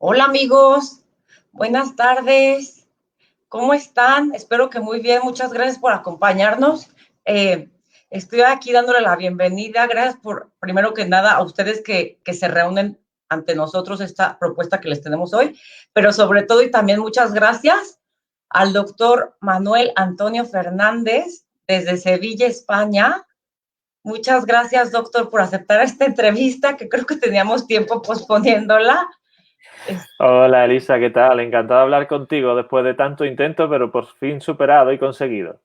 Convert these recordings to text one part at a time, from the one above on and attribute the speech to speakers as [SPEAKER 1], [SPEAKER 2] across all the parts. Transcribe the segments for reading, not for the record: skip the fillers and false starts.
[SPEAKER 1] Hola amigos, buenas tardes. ¿Cómo están? Espero que muy bien. Muchas gracias por acompañarnos. Eh, Estoy aquí dándole la bienvenida. Gracias por, primero que nada, a ustedes que se reúnen ante nosotros esta propuesta que les tenemos hoy, pero sobre todo y también muchas gracias al doctor Manuel Antonio Fernández desde Sevilla, España. Muchas gracias, doctor, por aceptar esta entrevista que creo que teníamos tiempo posponiéndola.
[SPEAKER 2] Hola Elisa, ¿qué tal? Encantado de hablar contigo después de tanto intento, pero por fin superado y conseguido.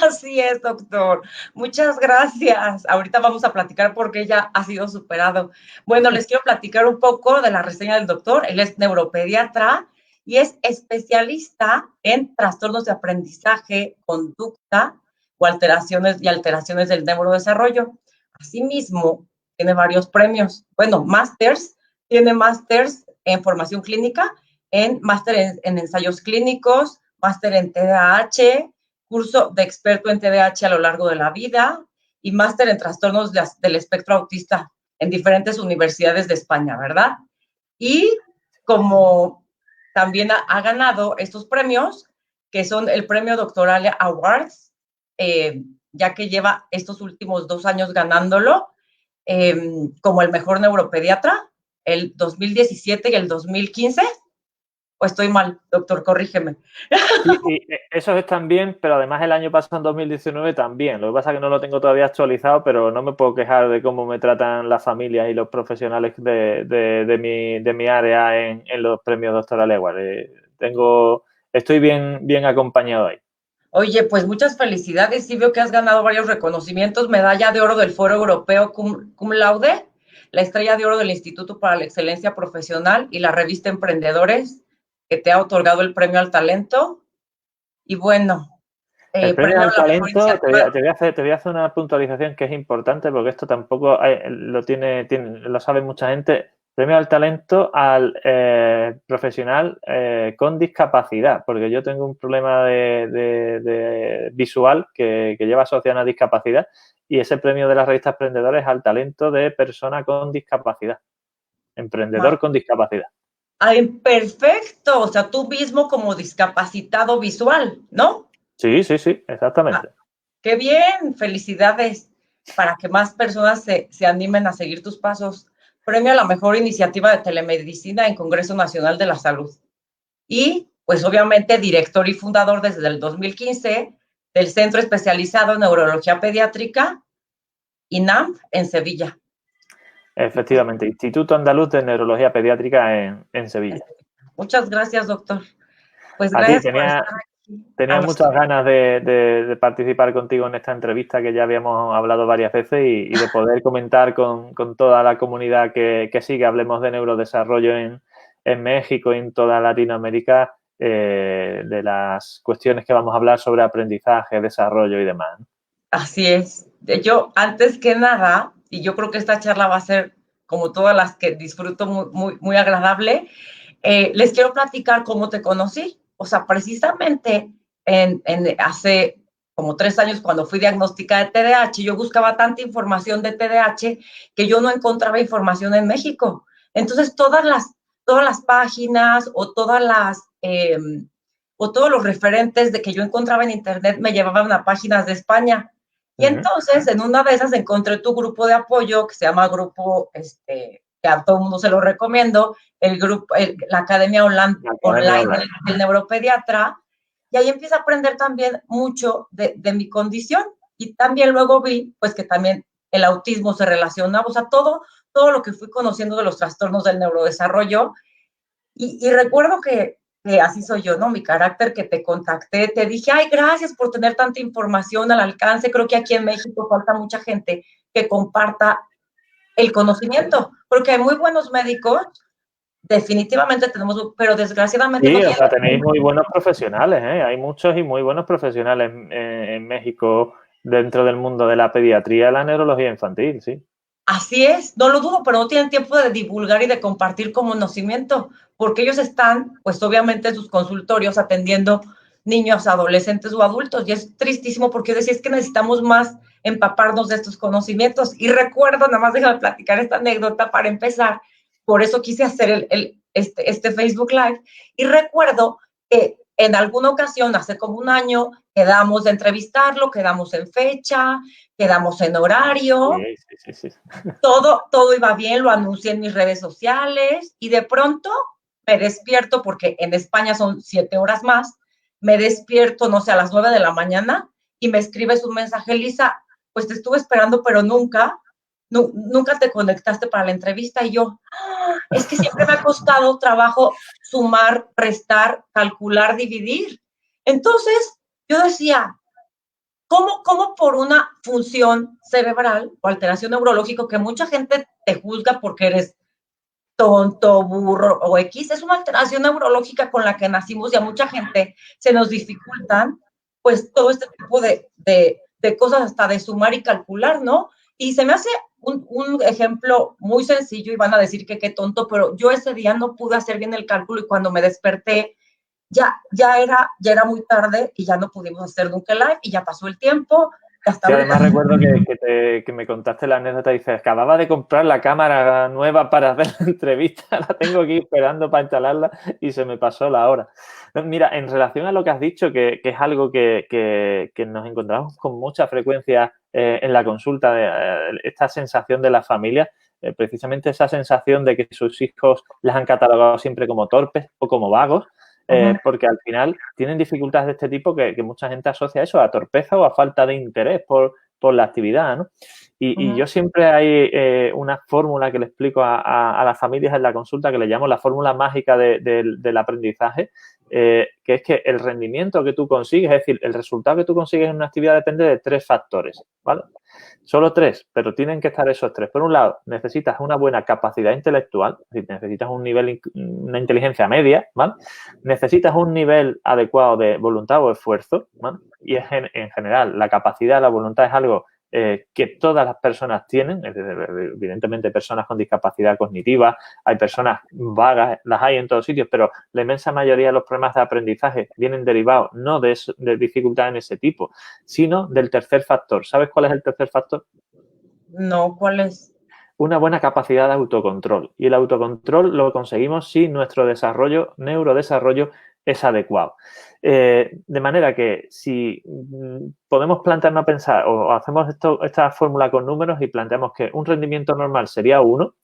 [SPEAKER 1] Así es, doctor. Muchas gracias. Ahorita vamos a platicar por qué ya ha sido superado. Bueno, les quiero platicar un poco de la reseña del doctor. Él es neuropediatra y es especialista en trastornos de aprendizaje, conducta o alteraciones del neurodesarrollo. Asimismo, tiene varios premios. Bueno, tiene másters en formación clínica, máster en ensayos clínicos, máster en TDAH, curso de experto en TDAH a lo largo de la vida y máster en trastornos del espectro autista en diferentes universidades de España, ¿verdad? Y como también ha ganado estos premios, que son el Premio Doctoral Awards, ya que lleva estos últimos 2 años ganándolo, como el mejor neuropediatra, el 2017 y el 2015. ¿O estoy mal, doctor? Corrígeme.
[SPEAKER 2] Y esos están bien, pero además el año pasado, en 2019, también. Lo que pasa es que no lo tengo todavía actualizado, pero no me puedo quejar de cómo me tratan las familias y los profesionales de mi área en los premios Doctoral Award. Estoy bien acompañado ahí.
[SPEAKER 1] Oye, pues muchas felicidades. Sí veo que has ganado varios reconocimientos. Medalla de oro del Foro Europeo Cum Laude, la estrella de oro del Instituto para la Excelencia Profesional y la revista Emprendedores, que te ha otorgado el premio al talento. Y bueno,
[SPEAKER 2] El premio
[SPEAKER 1] premio
[SPEAKER 2] al
[SPEAKER 1] a la mejor
[SPEAKER 2] talento,
[SPEAKER 1] iniciativa.
[SPEAKER 2] te voy a hacer una puntualización que es importante porque esto tampoco lo sabe mucha gente. Premio al talento al profesional con discapacidad, porque yo tengo un problema de visual que lleva asociado a una discapacidad y ese premio de la revista Emprendedores al talento de persona con discapacidad, emprendedor con discapacidad.
[SPEAKER 1] Ay, perfecto. O sea, tú mismo como discapacitado visual, ¿no?
[SPEAKER 2] Sí,
[SPEAKER 1] Ah,
[SPEAKER 2] exactamente.
[SPEAKER 1] qué bien, felicidades para que más personas se animen a seguir tus pasos. Premio a la mejor iniciativa de telemedicina en Congreso Nacional de la Salud. Y, pues obviamente, director y fundador desde el 2015 del Centro Especializado en Neurología Pediátrica, INAM, en Sevilla.
[SPEAKER 2] Efectivamente, Instituto Andaluz de Neurología Pediátrica en Sevilla.
[SPEAKER 1] Muchas gracias, doctor. Pues
[SPEAKER 2] A ti,
[SPEAKER 1] gracias por estar aquí.
[SPEAKER 2] tenía muchas ganas de participar contigo en esta entrevista que ya habíamos hablado varias veces y de poder comentar con toda la comunidad que sigue, hablemos de neurodesarrollo en México y en toda Latinoamérica, de las cuestiones que vamos a hablar sobre aprendizaje, desarrollo y demás.
[SPEAKER 1] Así es. Yo, antes que nada, y yo creo que esta charla va a ser como todas las que disfruto muy agradable, les quiero platicar cómo te conocí. O sea, precisamente hace como 3 años, cuando fui diagnosticada de TDAH, yo buscaba tanta información de TDAH que yo no encontraba información en México. Entonces, todas las páginas o todos los referentes de que yo encontraba en internet me llevaban a páginas de España. Y entonces, en una de esas encontré tu grupo de apoyo, que se llama grupo, que a todo el mundo se lo recomiendo, la Academia Online del Neuropediatra, y ahí empiezo a aprender también mucho de mi condición. Y también luego vi, pues, que también el autismo se relacionaba, o sea, todo lo que fui conociendo de los trastornos del neurodesarrollo. Y recuerdo que así soy yo, ¿no? Mi carácter, que te contacté, te dije, ay, gracias por tener tanta información al alcance. Creo que aquí en México falta mucha gente que comparta el conocimiento, porque hay muy buenos médicos, definitivamente tenemos, pero desgraciadamente no
[SPEAKER 2] Sí, o
[SPEAKER 1] tienen.
[SPEAKER 2] sea, tenéis muy buenos profesionales, ¿eh? Hay muchos y muy buenos profesionales en México dentro del mundo de la pediatría y la neurología infantil, sí.
[SPEAKER 1] Así es, no lo dudo, pero no tienen tiempo de divulgar y de compartir conocimiento, porque ellos están, pues obviamente, en sus consultorios atendiendo niños, adolescentes o adultos, y es tristísimo porque decía, es que necesitamos más empaparnos de estos conocimientos. Y recuerdo, nada más déjame platicar esta anécdota para empezar, por eso quise hacer este Facebook Live y recuerdo que en alguna ocasión, hace como un año, quedamos de entrevistarlo, quedamos en fecha, quedamos en horario,
[SPEAKER 2] sí.
[SPEAKER 1] todo iba bien, lo anuncié en mis redes sociales y de pronto me despierto, porque en España son 7 horas más, me despierto, no sé, a las 9 de la mañana y me escribes un mensaje, Lisa, pues te estuve esperando, pero nunca te conectaste para la entrevista. Y yo, es que siempre me ha costado trabajo sumar, restar, calcular, dividir. Entonces, yo decía, ¿cómo por una función cerebral o alteración neurológica que mucha gente te juzga porque eres tonto, burro o X, es una alteración neurológica con la que nacimos y a mucha gente se nos dificultan, pues todo este tipo de cosas hasta de sumar y calcular, ¿no? Y se me hace un ejemplo muy sencillo y van a decir que qué tonto, pero yo ese día no pude hacer bien el cálculo y cuando me desperté ya era muy tarde y ya no pudimos hacer nunca el live y ya pasó el tiempo. Hasta
[SPEAKER 2] sí, además recuerdo que me contaste la anécdota y dices, acababa de comprar la cámara nueva para hacer la entrevista, la tengo aquí esperando para instalarla y se me pasó la hora. Mira, en relación a lo que has dicho, que es algo que nos encontramos con mucha frecuencia en la consulta, esta sensación de las familias, precisamente esa sensación de que sus hijos les han catalogado siempre como torpes o como vagos, porque al final tienen dificultades de este tipo que mucha gente asocia eso a torpeza o a falta de interés por la actividad, ¿no? Y yo siempre hay una fórmula que le explico a las familias en la consulta que le llamo la fórmula mágica del aprendizaje, que es que el rendimiento que tú consigues, es decir, el resultado que tú consigues en una actividad depende de 3 factores, ¿vale? Solo 3, pero tienen que estar esos 3. Por un lado, necesitas una buena capacidad intelectual, es decir, necesitas un nivel, una inteligencia media, ¿vale? Necesitas un nivel adecuado de voluntad o esfuerzo, ¿vale? Y en general, la capacidad, la voluntad es algo que todas las personas tienen, evidentemente personas con discapacidad cognitiva, hay personas vagas, las hay en todos sitios, pero la inmensa mayoría de los problemas de aprendizaje vienen derivados no de dificultades en ese tipo, sino del tercer factor. ¿Sabes cuál es el tercer factor?
[SPEAKER 1] No, ¿cuál es?
[SPEAKER 2] Una buena capacidad de autocontrol. Y el autocontrol lo conseguimos si nuestro neurodesarrollo es adecuado. De manera que si podemos plantearnos a pensar o hacemos esta fórmula con números y planteamos que un rendimiento normal sería 1,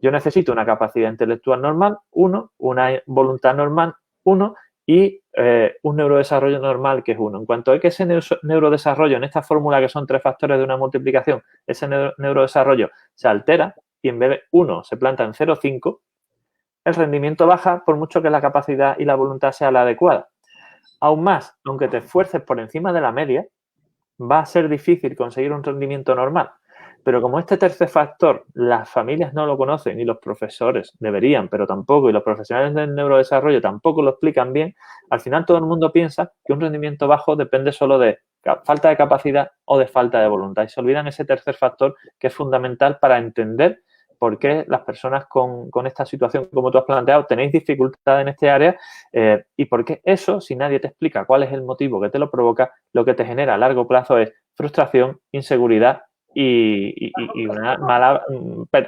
[SPEAKER 2] yo necesito una capacidad intelectual normal, 1, una voluntad normal, 1 y un neurodesarrollo normal, que es 1. En cuanto a que ese neurodesarrollo, en esta fórmula que son 3 factores de una multiplicación, ese neurodesarrollo se altera y en vez de 1 se planta en 0,5, el rendimiento baja por mucho que la capacidad y la voluntad sea la adecuada. Aún más, aunque te esfuerces por encima de la media, va a ser difícil conseguir un rendimiento normal. Pero como este tercer factor las familias no lo conocen y los profesores deberían, pero tampoco, y los profesionales del neurodesarrollo tampoco lo explican bien, al final todo el mundo piensa que un rendimiento bajo depende solo de falta de capacidad o de falta de voluntad. Y se olvidan ese tercer factor que es fundamental para entender por qué las personas con esta situación, como tú has planteado, tenéis dificultad en este área y por qué eso, si nadie te explica cuál es el motivo que te lo provoca, lo que te genera a largo plazo es frustración, inseguridad y una mala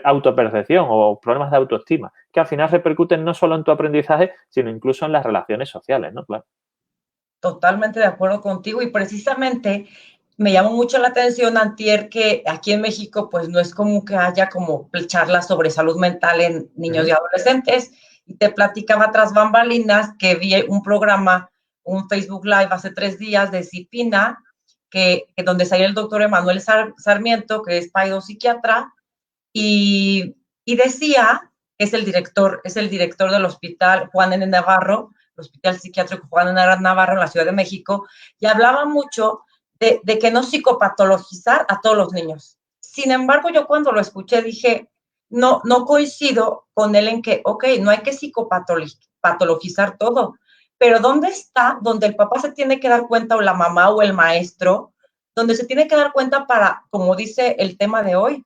[SPEAKER 2] autopercepción o problemas de autoestima, que al final repercuten no solo en tu aprendizaje, sino incluso en las relaciones sociales, ¿no? Claro.
[SPEAKER 1] Totalmente de acuerdo contigo y precisamente me llamó mucho la atención antier que aquí en México pues no es como que haya como charlas sobre salud mental en niños y adolescentes y te platicaba tras bambalinas que vi un programa, un Facebook Live hace 3 días de Cipina, que donde salió el doctor Emanuel Sarmiento, que es psiquiatra, y decía, es el director del hospital Juan N. Navarro, el Hospital Psiquiátrico Juan N. Navarro en la Ciudad de México, y hablaba mucho de que no psicopatologizar a todos los niños. Sin embargo, yo cuando lo escuché dije, no coincido con él en que, ok, no hay que psicopatologizar todo, pero ¿dónde está donde el papá se tiene que dar cuenta o la mamá o el maestro, donde se tiene que dar cuenta para, como dice el tema de hoy,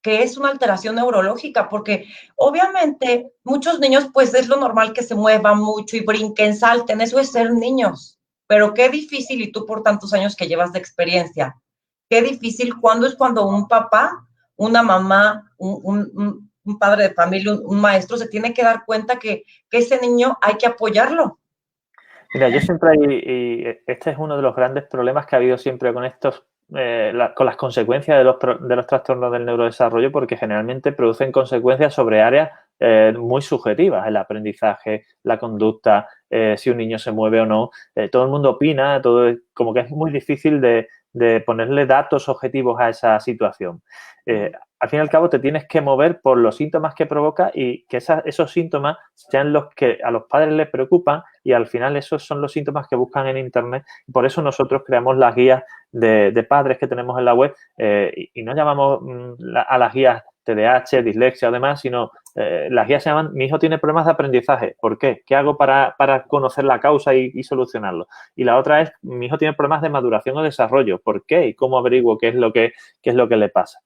[SPEAKER 1] que es una alteración neurológica, porque obviamente muchos niños, pues es lo normal que se muevan mucho y brinquen, salten, eso es ser niños, pero qué difícil, y tú por tantos años que llevas de experiencia, qué difícil cuando un papá, una mamá, un padre de familia, un maestro, se tiene que dar cuenta que ese niño hay que apoyarlo.
[SPEAKER 2] Mira, yo siempre, y este es uno de los grandes problemas que ha habido siempre con estos, con las consecuencias de los trastornos del neurodesarrollo, porque generalmente producen consecuencias sobre áreas muy subjetivas, el aprendizaje, la conducta, si un niño se mueve o no. Todo el mundo opina, todo como que es muy difícil de ponerle datos objetivos a esa situación. Al fin y al cabo te tienes que mover por los síntomas que provoca y que esos síntomas sean los que a los padres les preocupan, y al final esos son los síntomas que buscan en Internet. Por eso nosotros creamos las guías de padres que tenemos en la web, y no llamamos a las guías TDAH, dislexia o demás, sino las guías se llaman "Mi hijo tiene problemas de aprendizaje". ¿Por qué? ¿Qué hago para conocer la causa y solucionarlo? Y la otra es "Mi hijo tiene problemas de maduración o desarrollo". ¿Por qué? ¿Y cómo averiguo qué es lo que le pasa?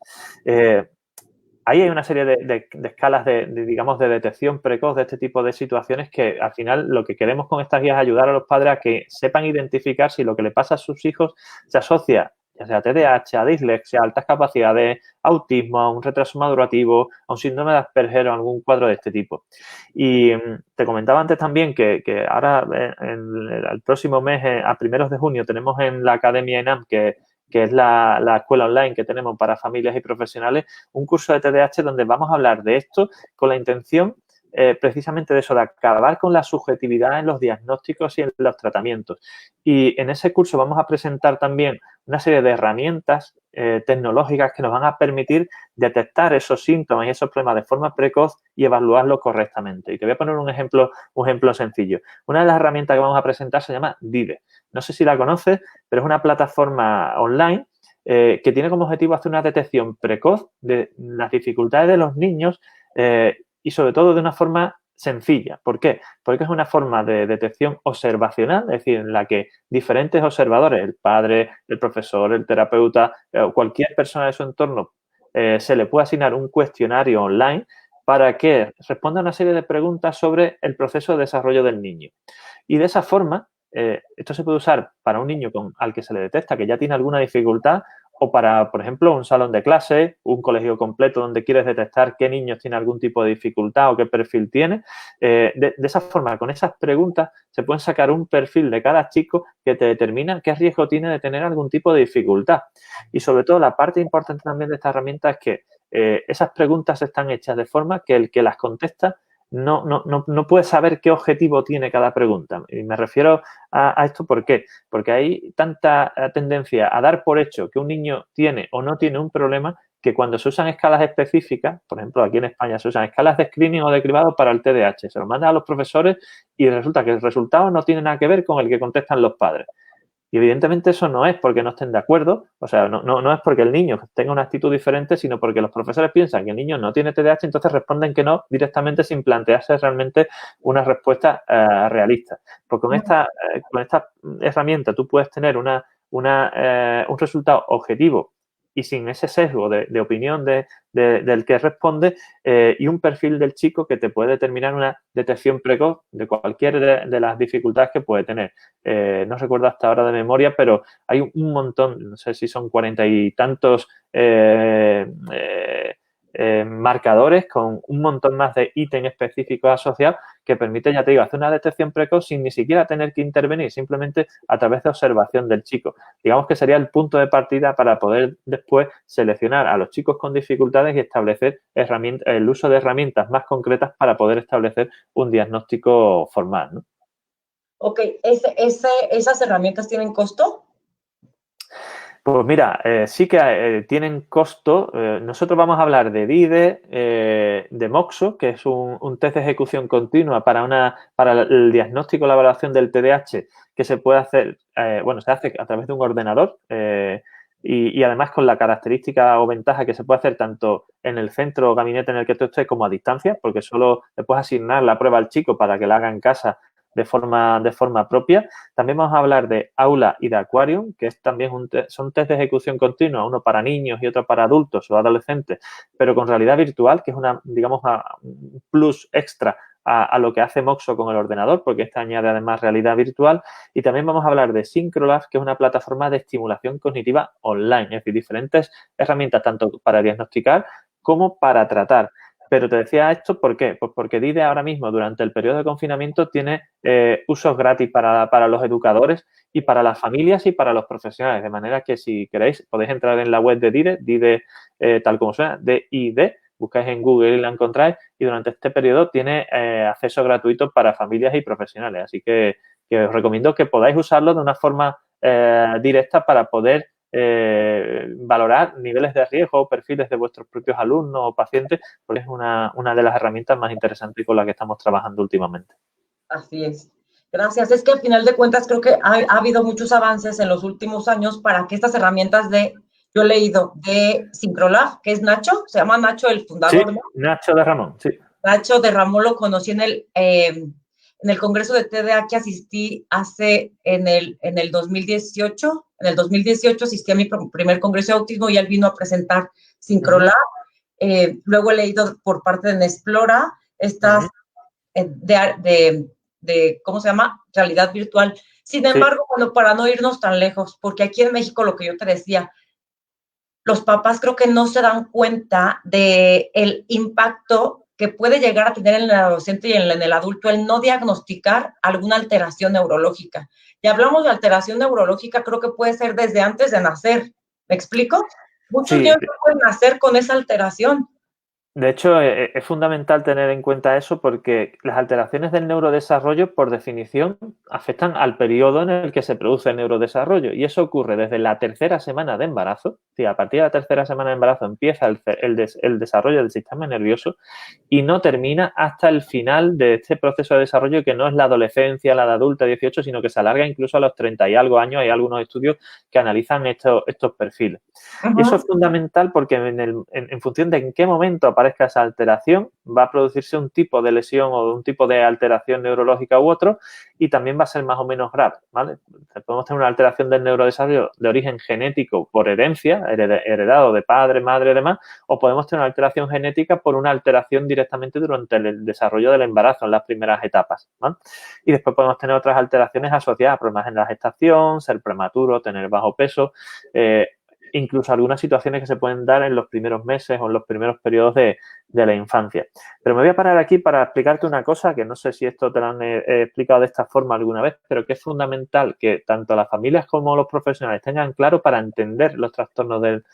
[SPEAKER 2] Ahí hay una serie de escalas digamos, de detección precoz de este tipo de situaciones, que al final lo que queremos con estas guías es ayudar a los padres a que sepan identificar si lo que le pasa a sus hijos se asocia ya sea a TDAH, a dislexia, a altas capacidades, a autismo, a un retraso madurativo, a un síndrome de Asperger o a algún cuadro de este tipo. Y te comentaba antes también que ahora el próximo mes, a primeros de junio, tenemos en la Academia ENAM, que es la escuela online que tenemos para familias y profesionales, un curso de TDAH donde vamos a hablar de esto con la intención precisamente de eso, de acabar con la subjetividad en los diagnósticos y en los tratamientos. Y en ese curso vamos a presentar también una serie de herramientas tecnológicas que nos van a permitir detectar esos síntomas y esos problemas de forma precoz y evaluarlos correctamente. Y te voy a poner un ejemplo sencillo. Una de las herramientas que vamos a presentar se llama DIDE. No sé si la conoces, pero es una plataforma online que tiene como objetivo hacer una detección precoz de las dificultades de los niños y sobre todo de una forma sencilla. ¿Por qué? Porque es una forma de detección observacional, es decir, en la que diferentes observadores, el padre, el profesor, el terapeuta o cualquier persona de su entorno, se le puede asignar un cuestionario online para que responda a una serie de preguntas sobre el proceso de desarrollo del niño. Y de esa forma, esto se puede usar para un niño al que se le detecta que ya tiene alguna dificultad, o para, por ejemplo, un salón de clase, un colegio completo donde quieres detectar qué niños tienen algún tipo de dificultad o qué perfil tiene. De esa forma, con esas preguntas, se pueden sacar un perfil de cada chico que te determina qué riesgo tiene de tener algún tipo de dificultad. Y sobre todo, la parte importante también de esta herramienta es que esas preguntas están hechas de forma que el que las contesta no puede saber qué objetivo tiene cada pregunta. Y me refiero a esto, ¿por qué? Porque hay tanta tendencia a dar por hecho que un niño tiene o no tiene un problema, que cuando se usan escalas específicas, por ejemplo, aquí en España se usan escalas de screening o de cribado para el TDAH, se lo mandan a los profesores y resulta que el resultado no tiene nada que ver con el que contestan los padres. Y evidentemente eso no es porque no estén de acuerdo, o sea, no es porque el niño tenga una actitud diferente, sino porque los profesores piensan que el niño no tiene TDAH, entonces responden que no directamente sin plantearse realmente una respuesta realista. Pues con esta herramienta tú puedes tener un resultado objetivo y sin ese sesgo de opinión del que responde, y un perfil del chico que te puede determinar una detección precoz de cualquier de las dificultades que puede tener. No recuerdo hasta ahora de memoria, pero hay un montón, no sé si son 40 y tantos marcadores con un montón más de ítems específicos asociados que permite, ya te digo, hacer una detección precoz sin ni siquiera tener que intervenir, simplemente a través de observación del chico. Digamos que sería el punto de partida para poder después seleccionar a los chicos con dificultades y establecer el uso de herramientas más concretas para poder establecer un diagnóstico formal, ¿no?
[SPEAKER 1] Ok, ¿esas herramientas tienen costo?
[SPEAKER 2] Pues mira, sí que tienen costo. Nosotros vamos a hablar de DIDE, de MOXO, que es un test de ejecución continua para el diagnóstico y la evaluación del TDAH, que se puede hacer, se hace a través de un ordenador, y además con la característica o ventaja que se puede hacer tanto en el centro o gabinete en el que tú estés como a distancia, porque solo le puedes asignar la prueba al chico para que la haga en casa de forma propia. También vamos a hablar de Aula y de Aquarium, que es también son test de ejecución continua, uno para niños y otro para adultos o adolescentes, pero con realidad virtual, que es un plus extra a lo que hace Moxo con el ordenador, porque este añade además realidad virtual. Y también vamos a hablar de Syncrolabs, que es una plataforma de estimulación cognitiva online, es decir, diferentes herramientas tanto para diagnosticar como para tratar. Pero te decía esto, ¿por qué? Pues porque DIDE ahora mismo, durante el periodo de confinamiento, tiene usos gratis para los educadores y para las familias y para los profesionales. De manera que si queréis, podéis entrar en la web de DIDE, DIDE tal como suena, DID, buscáis en Google y la encontráis, y durante este periodo tiene acceso gratuito para familias y profesionales. Así que os recomiendo que podáis usarlo de una forma directa para poder valorar niveles de riesgo o perfiles de vuestros propios alumnos o pacientes, porque es una de las herramientas más interesantes con las que estamos trabajando últimamente.
[SPEAKER 1] Así es. Gracias. Es que al final de cuentas creo que ha habido muchos avances en los últimos años para que estas herramientas yo he leído de Sincrolab, que es Nacho, se llama Nacho el fundador,
[SPEAKER 2] Sí,
[SPEAKER 1] ¿no?
[SPEAKER 2] Nacho de Ramón, sí.
[SPEAKER 1] Nacho de Ramón lo conocí en el congreso de TDA que asistí en el 2018. En el 2018 asistí a mi primer congreso de autismo y él vino a presentar Sincrolab. Luego he leído por parte de Nesplora estas ¿cómo se llama? Realidad virtual. Sin embargo, bueno, para no irnos tan lejos, porque aquí en México, lo que yo te decía, los papás creo que no se dan cuenta del impacto que puede llegar a tener en el adolescente y en el adulto el no diagnosticar alguna alteración neurológica. Y hablamos de alteración neurológica, creo que puede ser desde antes de nacer. ¿Me explico? Muchos niños no pueden nacer con esa alteración.
[SPEAKER 2] De hecho, es fundamental tener en cuenta eso porque las alteraciones del neurodesarrollo, por definición, afectan al periodo en el que se produce el neurodesarrollo. Y eso ocurre desde la tercera semana de embarazo. Sí, a partir de la tercera semana de embarazo empieza el desarrollo del sistema nervioso y no termina hasta el final de este proceso de desarrollo, que no es la adolescencia, la de adulta, 18, sino que se alarga incluso a los 30 y algo años. Hay algunos estudios que analizan estos perfiles. Y eso es fundamental porque en función de en qué momento aparezca esa alteración, va a producirse un tipo de lesión o un tipo de alteración neurológica u otro, y también va a ser más o menos grave, ¿vale? Podemos tener una alteración del neurodesarrollo de origen genético por herencia, heredado de padre, madre y demás, o podemos tener una alteración genética por una alteración directamente durante el desarrollo del embarazo en las primeras etapas, ¿vale? Y después podemos tener otras alteraciones asociadas a problemas en la gestación, ser prematuro, tener bajo peso, incluso algunas situaciones que se pueden dar en los primeros meses o en los primeros periodos de la infancia. Pero me voy a parar aquí para explicarte una cosa que no sé si esto te lo han explicado de esta forma alguna vez, pero que es fundamental que tanto las familias como los profesionales tengan claro para entender los trastornos del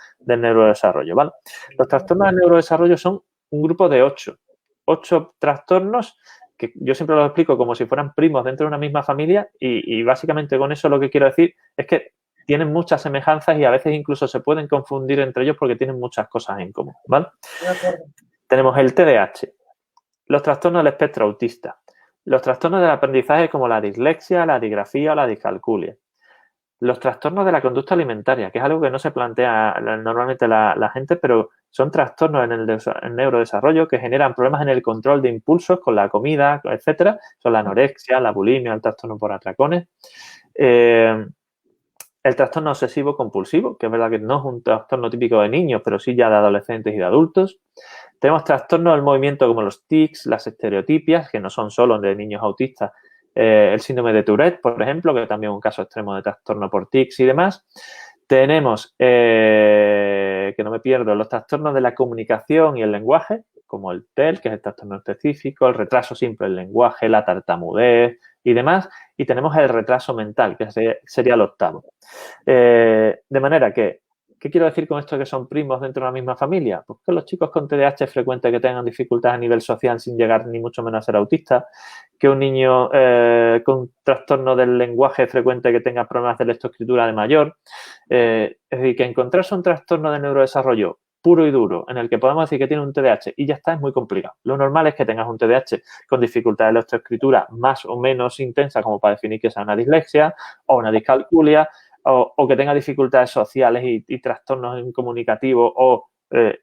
[SPEAKER 2] neurodesarrollo, ¿vale? Los trastornos del neurodesarrollo son un grupo de 8 trastornos que yo siempre los explico como si fueran primos dentro de una misma familia y básicamente con eso lo que quiero decir es que tienen muchas semejanzas y a veces incluso se pueden confundir entre ellos porque tienen muchas cosas en común, ¿vale? Tenemos el TDAH, los trastornos del espectro autista, los trastornos del aprendizaje como la dislexia, la digrafía o la discalculia, los trastornos de la conducta alimentaria, que es algo que no se plantea normalmente la gente, pero son trastornos en el neurodesarrollo que generan problemas en el control de impulsos con la comida, etcétera. Son la anorexia, la bulimia, el trastorno por atracones. El trastorno obsesivo compulsivo, que es verdad que no es un trastorno típico de niños, pero sí ya de adolescentes y de adultos. Tenemos trastornos del movimiento como los tics, las estereotipias, que no son solo de niños autistas. El síndrome de Tourette, por ejemplo, que también es un caso extremo de trastorno por tics y demás. Tenemos, que no me pierdo, los trastornos de la comunicación y el lenguaje, como el TEL, que es el trastorno específico, el retraso simple del lenguaje, la tartamudez y demás. Y tenemos el retraso mental, que sería el octavo. De manera que, ¿qué quiero decir con esto que son primos dentro de una misma familia? Pues que los chicos con TDAH es frecuente que tengan dificultades a nivel social sin llegar ni mucho menos a ser autistas, que un niño con trastorno del lenguaje es frecuente que tenga problemas de lectoescritura de mayor. Es decir, que encontrarse un trastorno de neurodesarrollo puro y duro, en el que podemos decir que tiene un TDAH y ya está, es muy complicado. Lo normal es que tengas un TDAH con dificultades de lectoescritura más o menos intensa, como para definir que sea una dislexia o una discalculia, o que tenga dificultades sociales y trastornos comunicativos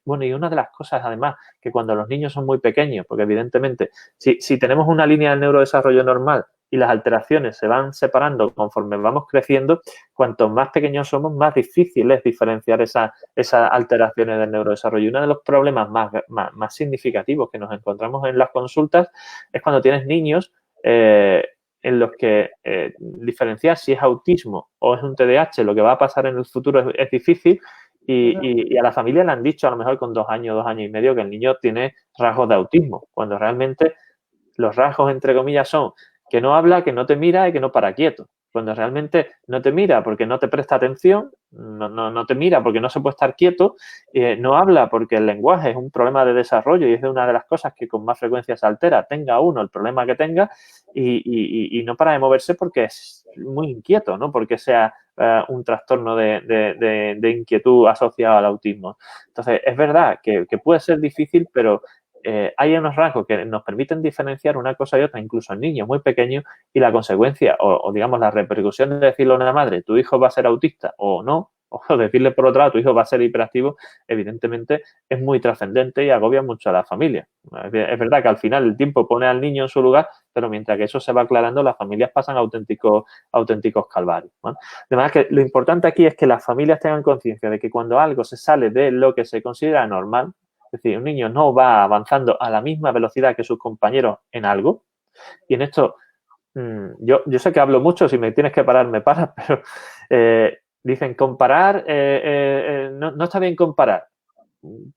[SPEAKER 2] bueno, y una de las cosas, además, que cuando los niños son muy pequeños, porque evidentemente, si tenemos una línea de neurodesarrollo normal y las alteraciones se van separando conforme vamos creciendo, cuanto más pequeños somos, más difícil es diferenciar esas alteraciones del neurodesarrollo. Y uno de los problemas más significativos que nos encontramos en las consultas es cuando tienes niños en los que diferenciar si es autismo o es un TDAH, lo que va a pasar en el futuro es difícil, Y a la familia le han dicho a lo mejor con 2 años, 2 años y medio que el niño tiene rasgos de autismo, cuando realmente los rasgos, entre comillas, son que no habla, que no te mira y que no para quieto. Cuando realmente no te mira porque no te presta atención, no te mira porque no se puede estar quieto, no habla porque el lenguaje es un problema de desarrollo y es una de las cosas que con más frecuencia se altera, tenga uno el problema que tenga y no para de moverse porque es muy inquieto, no porque sea un trastorno de inquietud asociado al autismo. Entonces, es verdad que puede ser difícil, pero hay unos rasgos que nos permiten diferenciar una cosa y otra, incluso en niños muy pequeños, y la consecuencia o digamos la repercusión de decirle a una madre, tu hijo va a ser autista o no, o decirle por otro lado, tu hijo va a ser hiperactivo, evidentemente es muy trascendente y agobia mucho a la familia. Es verdad que al final el tiempo pone al niño en su lugar, pero mientras que eso se va aclarando, las familias pasan auténticos calvarios, ¿no? De manera que lo importante aquí es que las familias tengan conciencia de que cuando algo se sale de lo que se considera normal, es decir, un niño no va avanzando a la misma velocidad que sus compañeros en algo. Y en esto, yo sé que hablo mucho, si me tienes que parar, me paras, pero dicen comparar, no está bien comparar.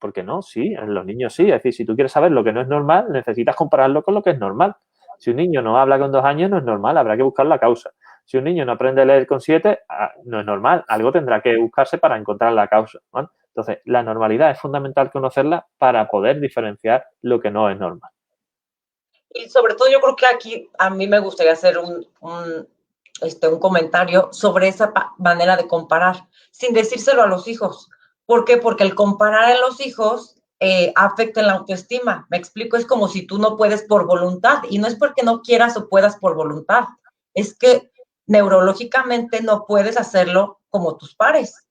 [SPEAKER 2] ¿Por qué no? Sí, en los niños sí. Es decir, si tú quieres saber lo que no es normal, necesitas compararlo con lo que es normal. Si un niño no habla con 2 años, no es normal, habrá que buscar la causa. Si un niño no aprende a leer con 7, no es normal, algo tendrá que buscarse para encontrar la causa, ¿vale? Entonces, la normalidad es fundamental conocerla para poder diferenciar lo que no es normal.
[SPEAKER 1] Y sobre todo yo creo que aquí a mí me gustaría hacer un comentario sobre esa manera de comparar, sin decírselo a los hijos. ¿Por qué? Porque el comparar a los hijos afecta en la autoestima. Me explico, es como si tú no puedes por voluntad, y no es porque no quieras o puedas por voluntad, es que neurológicamente no puedes hacerlo como tus pares.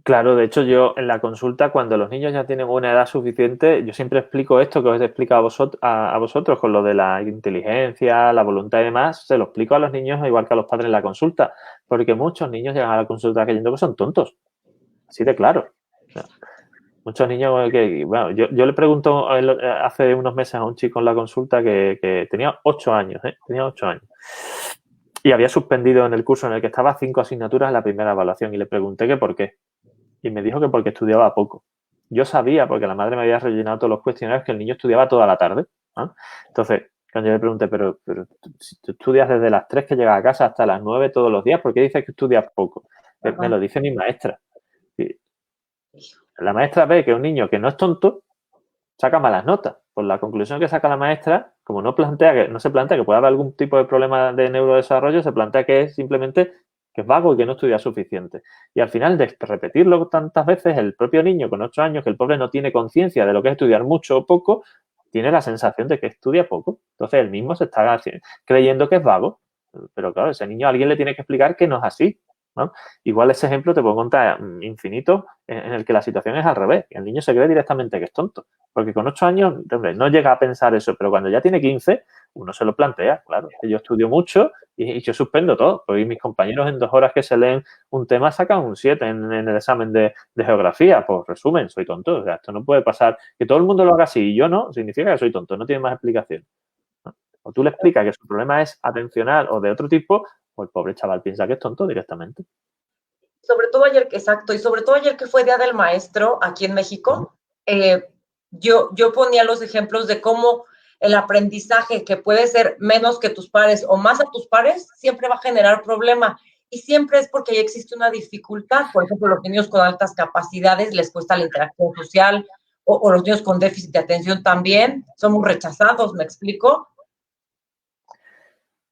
[SPEAKER 2] Claro, de hecho yo en la consulta, cuando los niños ya tienen una edad suficiente, yo siempre explico esto que os he explicado a vosotros con lo de la inteligencia, la voluntad y demás, se lo explico a los niños igual que a los padres en la consulta, porque muchos niños llegan a la consulta creyendo que son tontos, así de claro. O sea, muchos niños que, bueno, yo le pregunto hace unos meses a un chico en la consulta que tenía 8 años, tenía 8 años. Y había suspendido en el curso en el que estaba 5 asignaturas en la primera evaluación y le pregunté que por qué. Y me dijo que porque estudiaba poco. Yo sabía, porque la madre me había rellenado todos los cuestionarios, que el niño estudiaba toda la tarde, ¿no? Entonces, cuando yo le pregunté, pero si tú estudias desde las 3 que llegas a casa hasta las 9 todos los días, ¿por qué dices que estudias poco? Me lo dice mi maestra. La maestra ve que un niño que no es tonto saca malas notas. Por la conclusión que saca la maestra, como no se plantea que puede haber algún tipo de problema de neurodesarrollo, se plantea que es simplemente que es vago y que no estudia suficiente. Y al final, de repetirlo tantas veces, el propio niño con 8 años, que el pobre no tiene conciencia de lo que es estudiar mucho o poco, tiene la sensación de que estudia poco. Entonces, él mismo se está creyendo que es vago. Pero claro, ese niño a alguien le tiene que explicar que no es así, ¿no? Igual ese ejemplo te puedo contar infinito en el que la situación es al revés. Y el niño se cree directamente que es tonto. Porque con 8 años, hombre, no llega a pensar eso, pero cuando ya tiene 15, uno se lo plantea. Claro, que yo estudio mucho y yo suspendo todo. Porque mis compañeros en 2 horas que se leen un tema sacan un 7 en el examen de geografía. Pues resumen, soy tonto. O sea, esto no puede pasar. Que todo el mundo lo haga así y yo no, significa que soy tonto. No tiene más explicación, ¿no? O tú le explicas que su problema es atencional o de otro tipo, o el pobre chaval piensa que es tonto directamente.
[SPEAKER 1] Sobre todo ayer, exacto, y sobre todo ayer que fue Día del Maestro aquí en México, yo ponía los ejemplos de cómo el aprendizaje que puede ser menos que tus pares o más a tus pares siempre va a generar problema, y siempre es porque ya existe una dificultad. Por ejemplo, los niños con altas capacidades les cuesta la interacción social, o los niños con déficit de atención también somos rechazados, ¿me explico?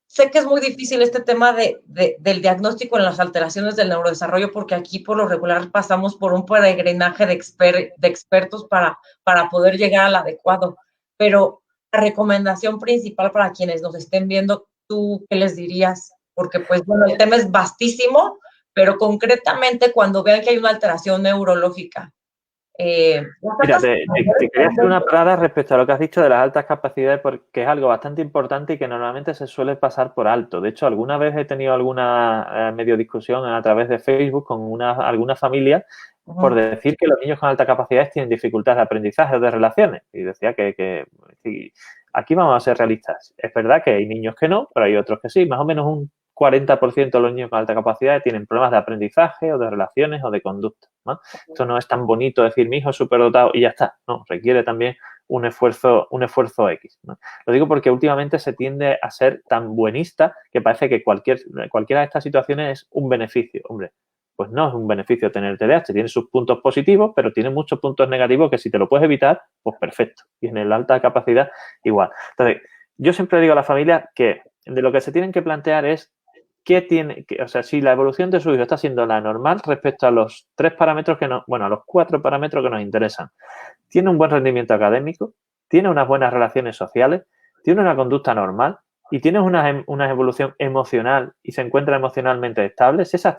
[SPEAKER 1] Sé que es muy difícil este tema del diagnóstico en las alteraciones del neurodesarrollo, porque aquí por lo regular pasamos por un peregrinaje de expertos para poder llegar al adecuado. Pero la recomendación principal para quienes nos estén viendo, ¿tú qué les dirías? Porque pues bueno, el tema es vastísimo, pero concretamente cuando vean que hay una alteración neurológica.
[SPEAKER 2] Mira, te quería hacer una parada respecto a lo que has dicho de las altas capacidades, porque es algo bastante importante y que normalmente se suele pasar por alto. De hecho, alguna vez he tenido alguna medio discusión a través de Facebook con algunas familias por decir que los niños con altas capacidades tienen dificultades de aprendizaje o de relaciones. Y decía que aquí vamos a ser realistas. Es verdad que hay niños que no, pero hay otros que sí. Más o menos un 40% de los niños con alta capacidad tienen problemas de aprendizaje o de relaciones o de conducta, ¿no? Esto no es tan bonito decir mi hijo es superdotado y ya está, no, requiere también un esfuerzo X, ¿no? Lo digo porque últimamente se tiende a ser tan buenista que parece que cualquiera de estas situaciones es un beneficio. Hombre, pues no es un beneficio tener el TDAH, tiene sus puntos positivos, pero tiene muchos puntos negativos que si te lo puedes evitar, pues perfecto. Y en la alta capacidad, igual. Entonces, yo siempre digo a la familia que de lo que se tienen que plantear es o sea, si la evolución de su hijo está siendo la normal respecto a los 3 parámetros a los 4 parámetros que nos interesan. Tiene un buen rendimiento académico, tiene unas buenas relaciones sociales, tiene una conducta normal y tiene una evolución emocional y se encuentra emocionalmente estable. Si esas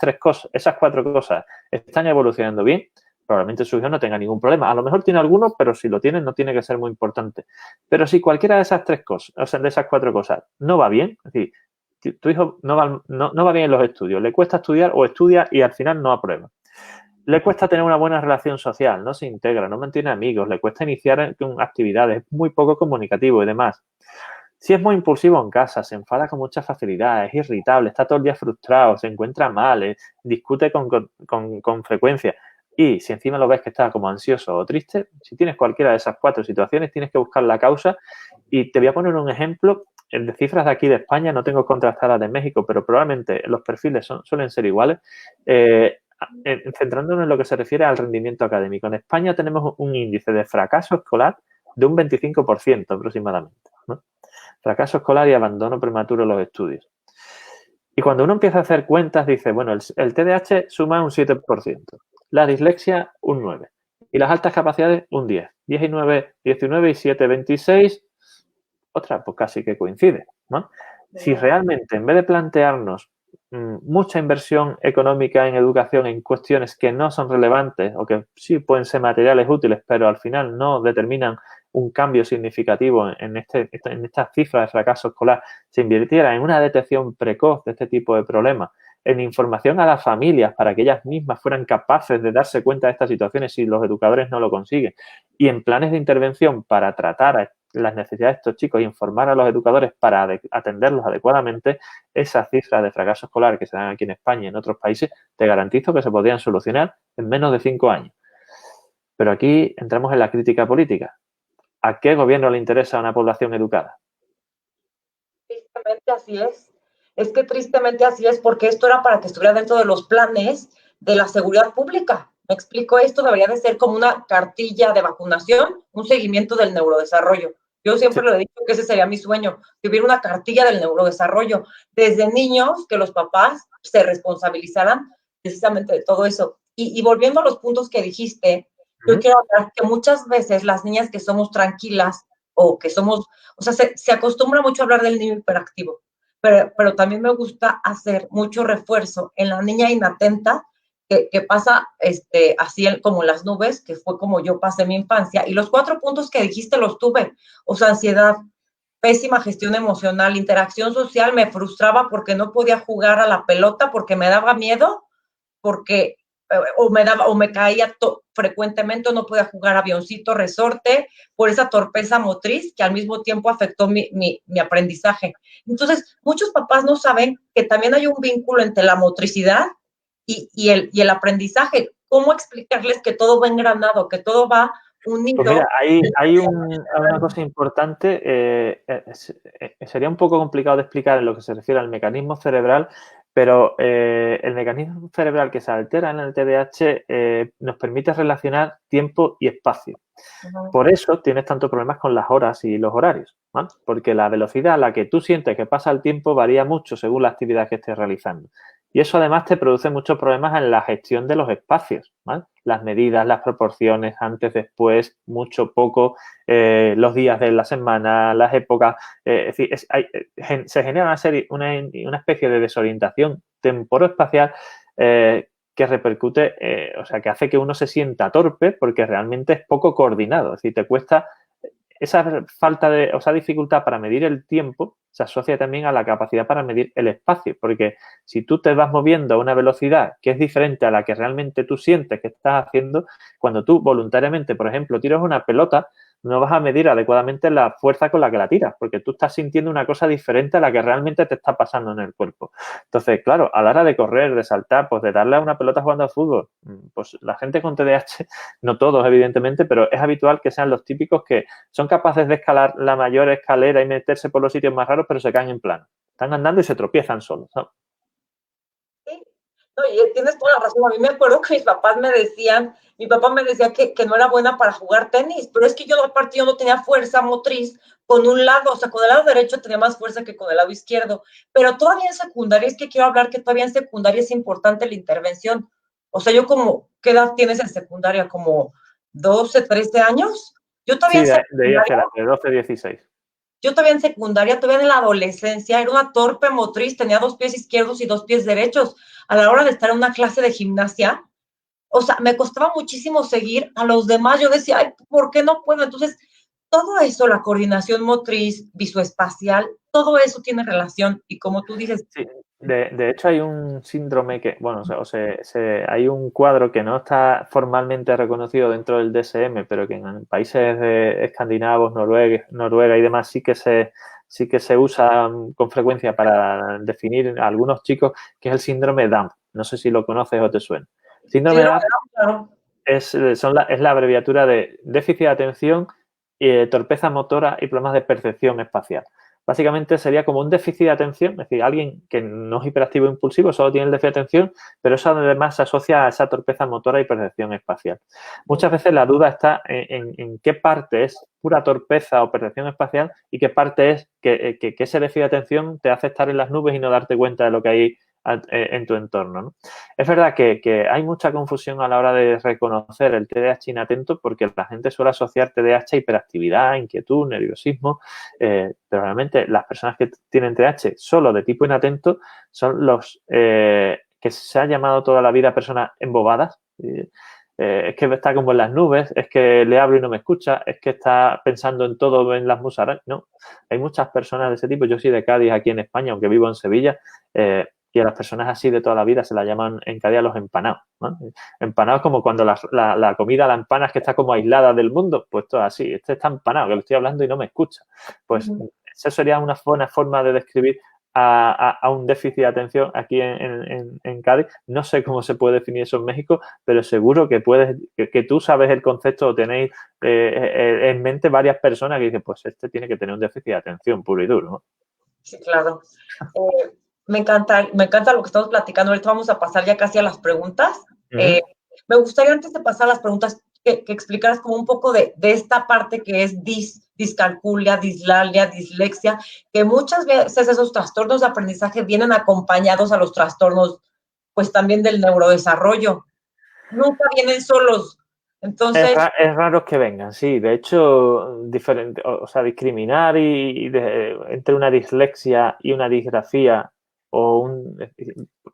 [SPEAKER 2] 4 cosas están evolucionando bien, probablemente su hijo no tenga ningún problema. A lo mejor tiene algunos, pero si lo tiene no tiene que ser muy importante. Pero si cualquiera de esas 3 cosas, o sea, de esas 4 cosas, no va bien, es decir, tu hijo no va bien en los estudios, le cuesta estudiar o estudia y al final no aprueba. Le cuesta tener una buena relación social, no se integra, no mantiene amigos, le cuesta iniciar actividades, es muy poco comunicativo y demás. Si es muy impulsivo en casa, se enfada con mucha facilidad, es irritable, está todo el día frustrado, se encuentra mal, discute con frecuencia y si encima lo ves que está como ansioso o triste, si tienes cualquiera de esas 4 situaciones tienes que buscar la causa y te voy a poner un ejemplo de cifras de aquí de España, no tengo contrastadas de México, pero probablemente los perfiles suelen ser iguales. Centrándonos en lo que se refiere al rendimiento académico. En España tenemos un índice de fracaso escolar de un 25% aproximadamente, ¿no? Fracaso escolar y abandono prematuro de los estudios. Y cuando uno empieza a hacer cuentas, dice, bueno, el TDAH suma un 7%, la dislexia un 9%, y las altas capacidades un 10%. 10 y 9, 19 y 7, 26, otra, pues casi que coincide, ¿no? Si realmente en vez de plantearnos mucha inversión económica en educación en cuestiones que no son relevantes o que sí pueden ser materiales útiles, pero al final no determinan un cambio significativo en estas cifras de fracaso escolar, se invirtiera en una detección precoz de este tipo de problemas, en información a las familias para que ellas mismas fueran capaces de darse cuenta de estas situaciones si los educadores no lo consiguen, y en planes de intervención para tratar las necesidades de estos chicos e informar a los educadores para atenderlos adecuadamente, esas cifras de fracaso escolar que se dan aquí en España y en otros países, te garantizo que se podrían solucionar en menos de 5 años. Pero aquí entramos en la crítica política. ¿A qué gobierno le interesa una población educada?
[SPEAKER 1] Tristemente así es. Es que tristemente así es porque esto era para que estuviera dentro de los planes de la seguridad pública. Me explico, esto debería de ser como una cartilla de vacunación, un seguimiento del neurodesarrollo. Yo siempre lo he dicho que ese sería mi sueño, que hubiera una cartilla del neurodesarrollo. Desde niños, que los papás se responsabilizaran precisamente de todo eso. Y volviendo a los puntos que dijiste, yo quiero hablar que muchas veces las niñas que somos tranquilas o que somos, o sea, se acostumbra mucho a hablar del niño hiperactivo, pero también me gusta hacer mucho refuerzo en la niña inatenta que pasa así como las nubes, que fue como yo pasé mi infancia, y los 4 puntos que dijiste los tuve, o sea, ansiedad, pésima gestión emocional, interacción social, me frustraba porque no podía jugar a la pelota, porque me daba miedo, porque o me caía frecuentemente, o no podía jugar avioncito, resorte, por esa torpeza motriz que al mismo tiempo afectó mi aprendizaje. Entonces, muchos papás no saben que también hay un vínculo entre la motricidad y el aprendizaje. ¿Cómo explicarles que todo va engranado, que todo va unido?
[SPEAKER 2] Pues mira, hay una cosa importante, sería un poco complicado de explicar en lo que se refiere al mecanismo cerebral, pero el mecanismo cerebral que se altera en el TDAH nos permite relacionar tiempo y espacio. Por eso tienes tantos problemas con las horas y los horarios, ¿vale? Porque la velocidad a la que tú sientes que pasa el tiempo varía mucho según la actividad que estés realizando. Y eso además te produce muchos problemas en la gestión de los espacios, ¿vale? Las medidas, las proporciones, antes, después, mucho, poco, los días de la semana, las épocas. Es decir, se genera una especie de desorientación temporoespacial que repercute, o sea, que hace que uno se sienta torpe porque realmente es poco coordinado. Es decir, te cuesta esa falta de, o esa dificultad para medir el tiempo se asocia también a la capacidad para medir el espacio, porque si tú te vas moviendo a una velocidad que es diferente a la que realmente tú sientes que estás haciendo, cuando tú voluntariamente, por ejemplo, tiras una pelota, no vas a medir adecuadamente la fuerza con la que la tiras, porque tú estás sintiendo una cosa diferente a la que realmente te está pasando en el cuerpo. Entonces, claro, a la hora de correr, de saltar, pues de darle a una pelota jugando al fútbol, pues la gente con TDAH, no todos evidentemente, pero es habitual que sean los típicos que son capaces de escalar la mayor escalera y meterse por los sitios más raros, pero se caen en plano. Están andando y se tropiezan solos, ¿no?
[SPEAKER 1] Sí. No, y tienes toda la razón. A mí me acuerdo que mis papás me decían, mi papá me decía que no era buena para jugar tenis, pero es que yo aparte yo no tenía fuerza motriz con un lado, o sea, con el lado derecho tenía más fuerza que con el lado izquierdo, pero todavía en secundaria, es que quiero hablar que todavía en secundaria es importante la intervención. O sea, yo como, ¿qué edad tienes en secundaria? ¿Como 12, 13 años? Yo todavía
[SPEAKER 2] Sí,
[SPEAKER 1] en
[SPEAKER 2] de ahí hacia
[SPEAKER 1] secundaria
[SPEAKER 2] de 12, 16.
[SPEAKER 1] yo todavía en secundaria, todavía en la adolescencia, era una torpe motriz, tenía 2 pies izquierdos y 2 pies derechos. A la hora de estar en una clase de gimnasia, o sea, me costaba muchísimo seguir a los demás. Yo decía, ay, ¿por qué no puedo? Entonces, todo eso, la coordinación motriz, visoespacial, todo eso tiene relación. Y como tú dices,
[SPEAKER 2] Sí, de hecho hay un síndrome que, bueno, hay un cuadro que no está formalmente reconocido dentro del DSM, pero que en países escandinavos, Noruega y demás sí que se usa con frecuencia para definir a algunos chicos, que es el síndrome DAMP. No sé si lo conoces o te suena.
[SPEAKER 1] sí,
[SPEAKER 2] Síndrome
[SPEAKER 1] no,
[SPEAKER 2] DAMP
[SPEAKER 1] claro.
[SPEAKER 2] es la abreviatura de déficit de atención, torpeza motora y problemas de percepción espacial. Básicamente sería como un déficit de atención, es decir, alguien que no es hiperactivo e impulsivo, solo tiene el déficit de atención, pero eso además se asocia a esa torpeza motora y percepción espacial. Muchas veces la duda está en qué parte es pura torpeza o percepción espacial y qué parte es que ese déficit de atención te hace estar en las nubes y no darte cuenta de lo que hay en tu entorno, ¿no? Es verdad que hay mucha confusión a la hora de reconocer el TDAH inatento porque la gente suele asociar TDAH a hiperactividad, inquietud, nerviosismo, pero realmente las personas que tienen TDAH solo de tipo inatento son los que se ha llamado toda la vida personas embobadas. Es que está como en las nubes, es que le hablo y no me escucha, es que está pensando en todo en las musarañas. No, hay muchas personas de ese tipo. Yo soy de Cádiz, aquí en España, aunque vivo en Sevilla, y a las personas así de toda la vida se la llaman en Cádiz los empanados, ¿no? Empanados como cuando la comida, la empana es que está como aislada del mundo, pues todo así, este está empanado, que le estoy hablando y no me escucha. Pues esa sería una buena forma de describir a un déficit de atención aquí en Cádiz. No sé cómo se puede definir eso en México, pero seguro que que tú sabes el concepto o tenéis en mente varias personas que dicen, pues este tiene que tener un déficit de atención puro y duro, ¿no?
[SPEAKER 1] Sí, claro. Me encanta lo que estamos platicando. Ahorita vamos a pasar ya casi a las preguntas.
[SPEAKER 2] Uh-huh.
[SPEAKER 1] Me gustaría antes de pasar a las preguntas que explicaras como un poco de esta parte que es discalculia, dislalia, dislexia, que muchas veces esos trastornos de aprendizaje vienen acompañados a los trastornos, pues también del neurodesarrollo. Nunca vienen solos. Entonces,
[SPEAKER 2] Es raro que vengan, sí. De hecho, o sea, discriminar entre una dislexia y una disgrafía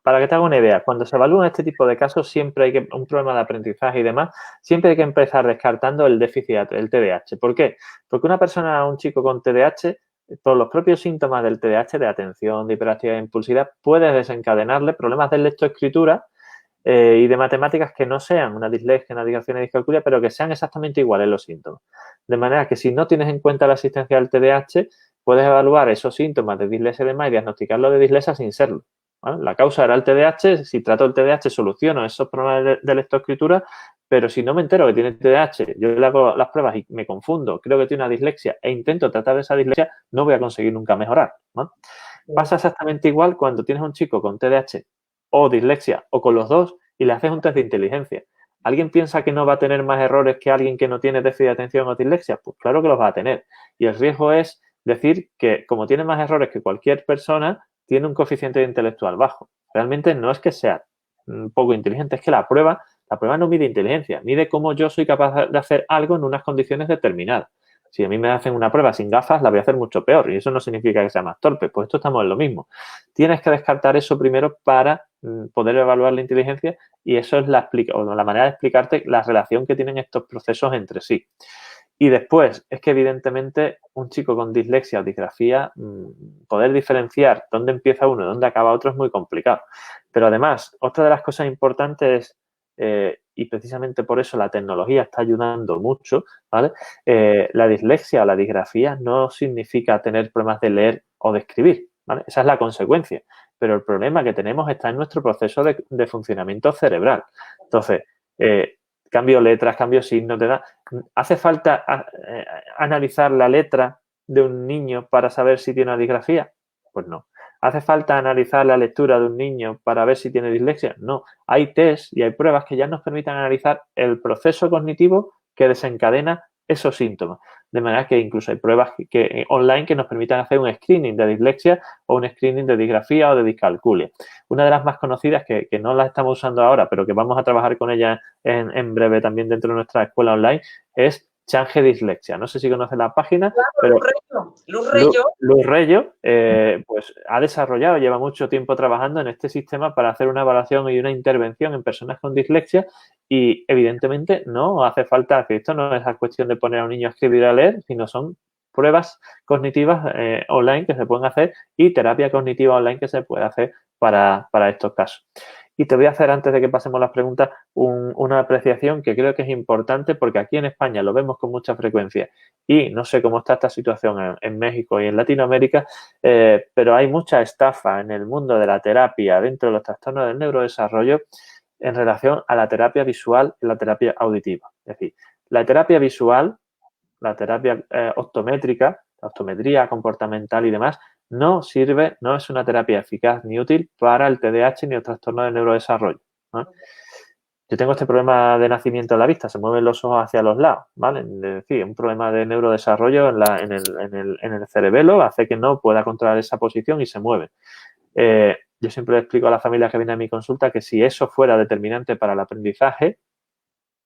[SPEAKER 2] para que te haga una idea, cuando se evalúan este tipo de casos, siempre hay un problema de aprendizaje y demás, siempre hay que empezar descartando el déficit, el TDAH. ¿Por qué? Porque una persona, un chico con TDAH, por los propios síntomas del TDAH, de atención, de hiperactividad e impulsividad, puede desencadenarle problemas de lectoescritura y de matemáticas que no sean una dislexia, una disgrafía, una discalculia, pero que sean exactamente iguales los síntomas. De manera que si no tienes en cuenta la existencia del TDAH, puedes evaluar esos síntomas de dislexia y demás y diagnosticarlo de dislexia sin serlo, ¿vale? La causa era el TDAH, si trato el TDAH soluciono esos problemas de lectoescritura, pero si no me entero que tiene TDAH, yo le hago las pruebas y me confundo, creo que tiene una dislexia e intento tratar esa dislexia, no voy a conseguir nunca mejorar, ¿no? Pasa exactamente igual cuando tienes un chico con TDAH o dislexia o con los dos y le haces un test de inteligencia. ¿Alguien piensa que no va a tener más errores que alguien que no tiene déficit de atención o dislexia? Pues claro que los va a tener. Y el riesgo es decir que como tiene más errores que cualquier persona, tiene un coeficiente intelectual bajo. Realmente no es que sea poco inteligente, es que la prueba no mide inteligencia, mide cómo yo soy capaz de hacer algo en unas condiciones determinadas. Si a mí me hacen una prueba sin gafas, la voy a hacer mucho peor y eso no significa que sea más torpe. Pues esto estamos en lo mismo. Tienes que descartar eso primero para poder evaluar la inteligencia y eso es la manera de explicarte la relación que tienen estos procesos entre sí. Y después, es que evidentemente un chico con dislexia o disgrafía, poder diferenciar dónde empieza uno y dónde acaba otro es muy complicado. Pero además, otra de las cosas importantes es y precisamente por eso la tecnología está ayudando mucho, ¿vale? La dislexia o la disgrafía no significa tener problemas de leer o de escribir, ¿vale? Esa es la consecuencia, pero el problema que tenemos está en nuestro proceso de funcionamiento cerebral. Entonces, cambio letras, cambio signos, ¿hace falta analizar la letra de un niño para saber si tiene una disgrafía? Pues no. ¿Hace falta analizar la lectura de un niño para ver si tiene dislexia? No. Hay test y hay pruebas que ya nos permiten analizar el proceso cognitivo que desencadena esos síntomas. De manera que incluso hay pruebas online que nos permitan hacer un screening de dislexia o un screening de disgrafía o de discalculia. Una de las más conocidas que no la estamos usando ahora, pero que vamos a trabajar con ella en breve también dentro de nuestra escuela online, es Change Dislexia. No sé si conoces la página,
[SPEAKER 1] claro,
[SPEAKER 2] pero
[SPEAKER 1] Luz
[SPEAKER 2] Reyo pues ha desarrollado, lleva mucho tiempo trabajando en este sistema para hacer una evaluación y una intervención en personas con dislexia y evidentemente no hace falta, que esto no es la cuestión de poner a un niño a escribir y a leer, sino son pruebas cognitivas online que se pueden hacer y terapia cognitiva online que se puede hacer para estos casos. Y te voy a hacer, antes de que pasemos las preguntas, una apreciación que creo que es importante porque aquí en España lo vemos con mucha frecuencia y no sé cómo está esta situación en México y en Latinoamérica, pero hay mucha estafa en el mundo de la terapia dentro de los trastornos del neurodesarrollo en relación a la terapia visual y la terapia auditiva. Es decir, la terapia visual, la terapia optométrica, la optometría comportamental y demás, no sirve, no es una terapia eficaz ni útil para el TDAH ni el trastorno del neurodesarrollo, ¿no? Yo tengo este problema de nacimiento de la vista, se mueven los ojos hacia los lados, ¿vale? Es decir, un problema de neurodesarrollo en el cerebelo hace que no pueda controlar esa posición y se mueve. Yo siempre le explico a las familias que vienen a mi consulta que si eso fuera determinante para el aprendizaje,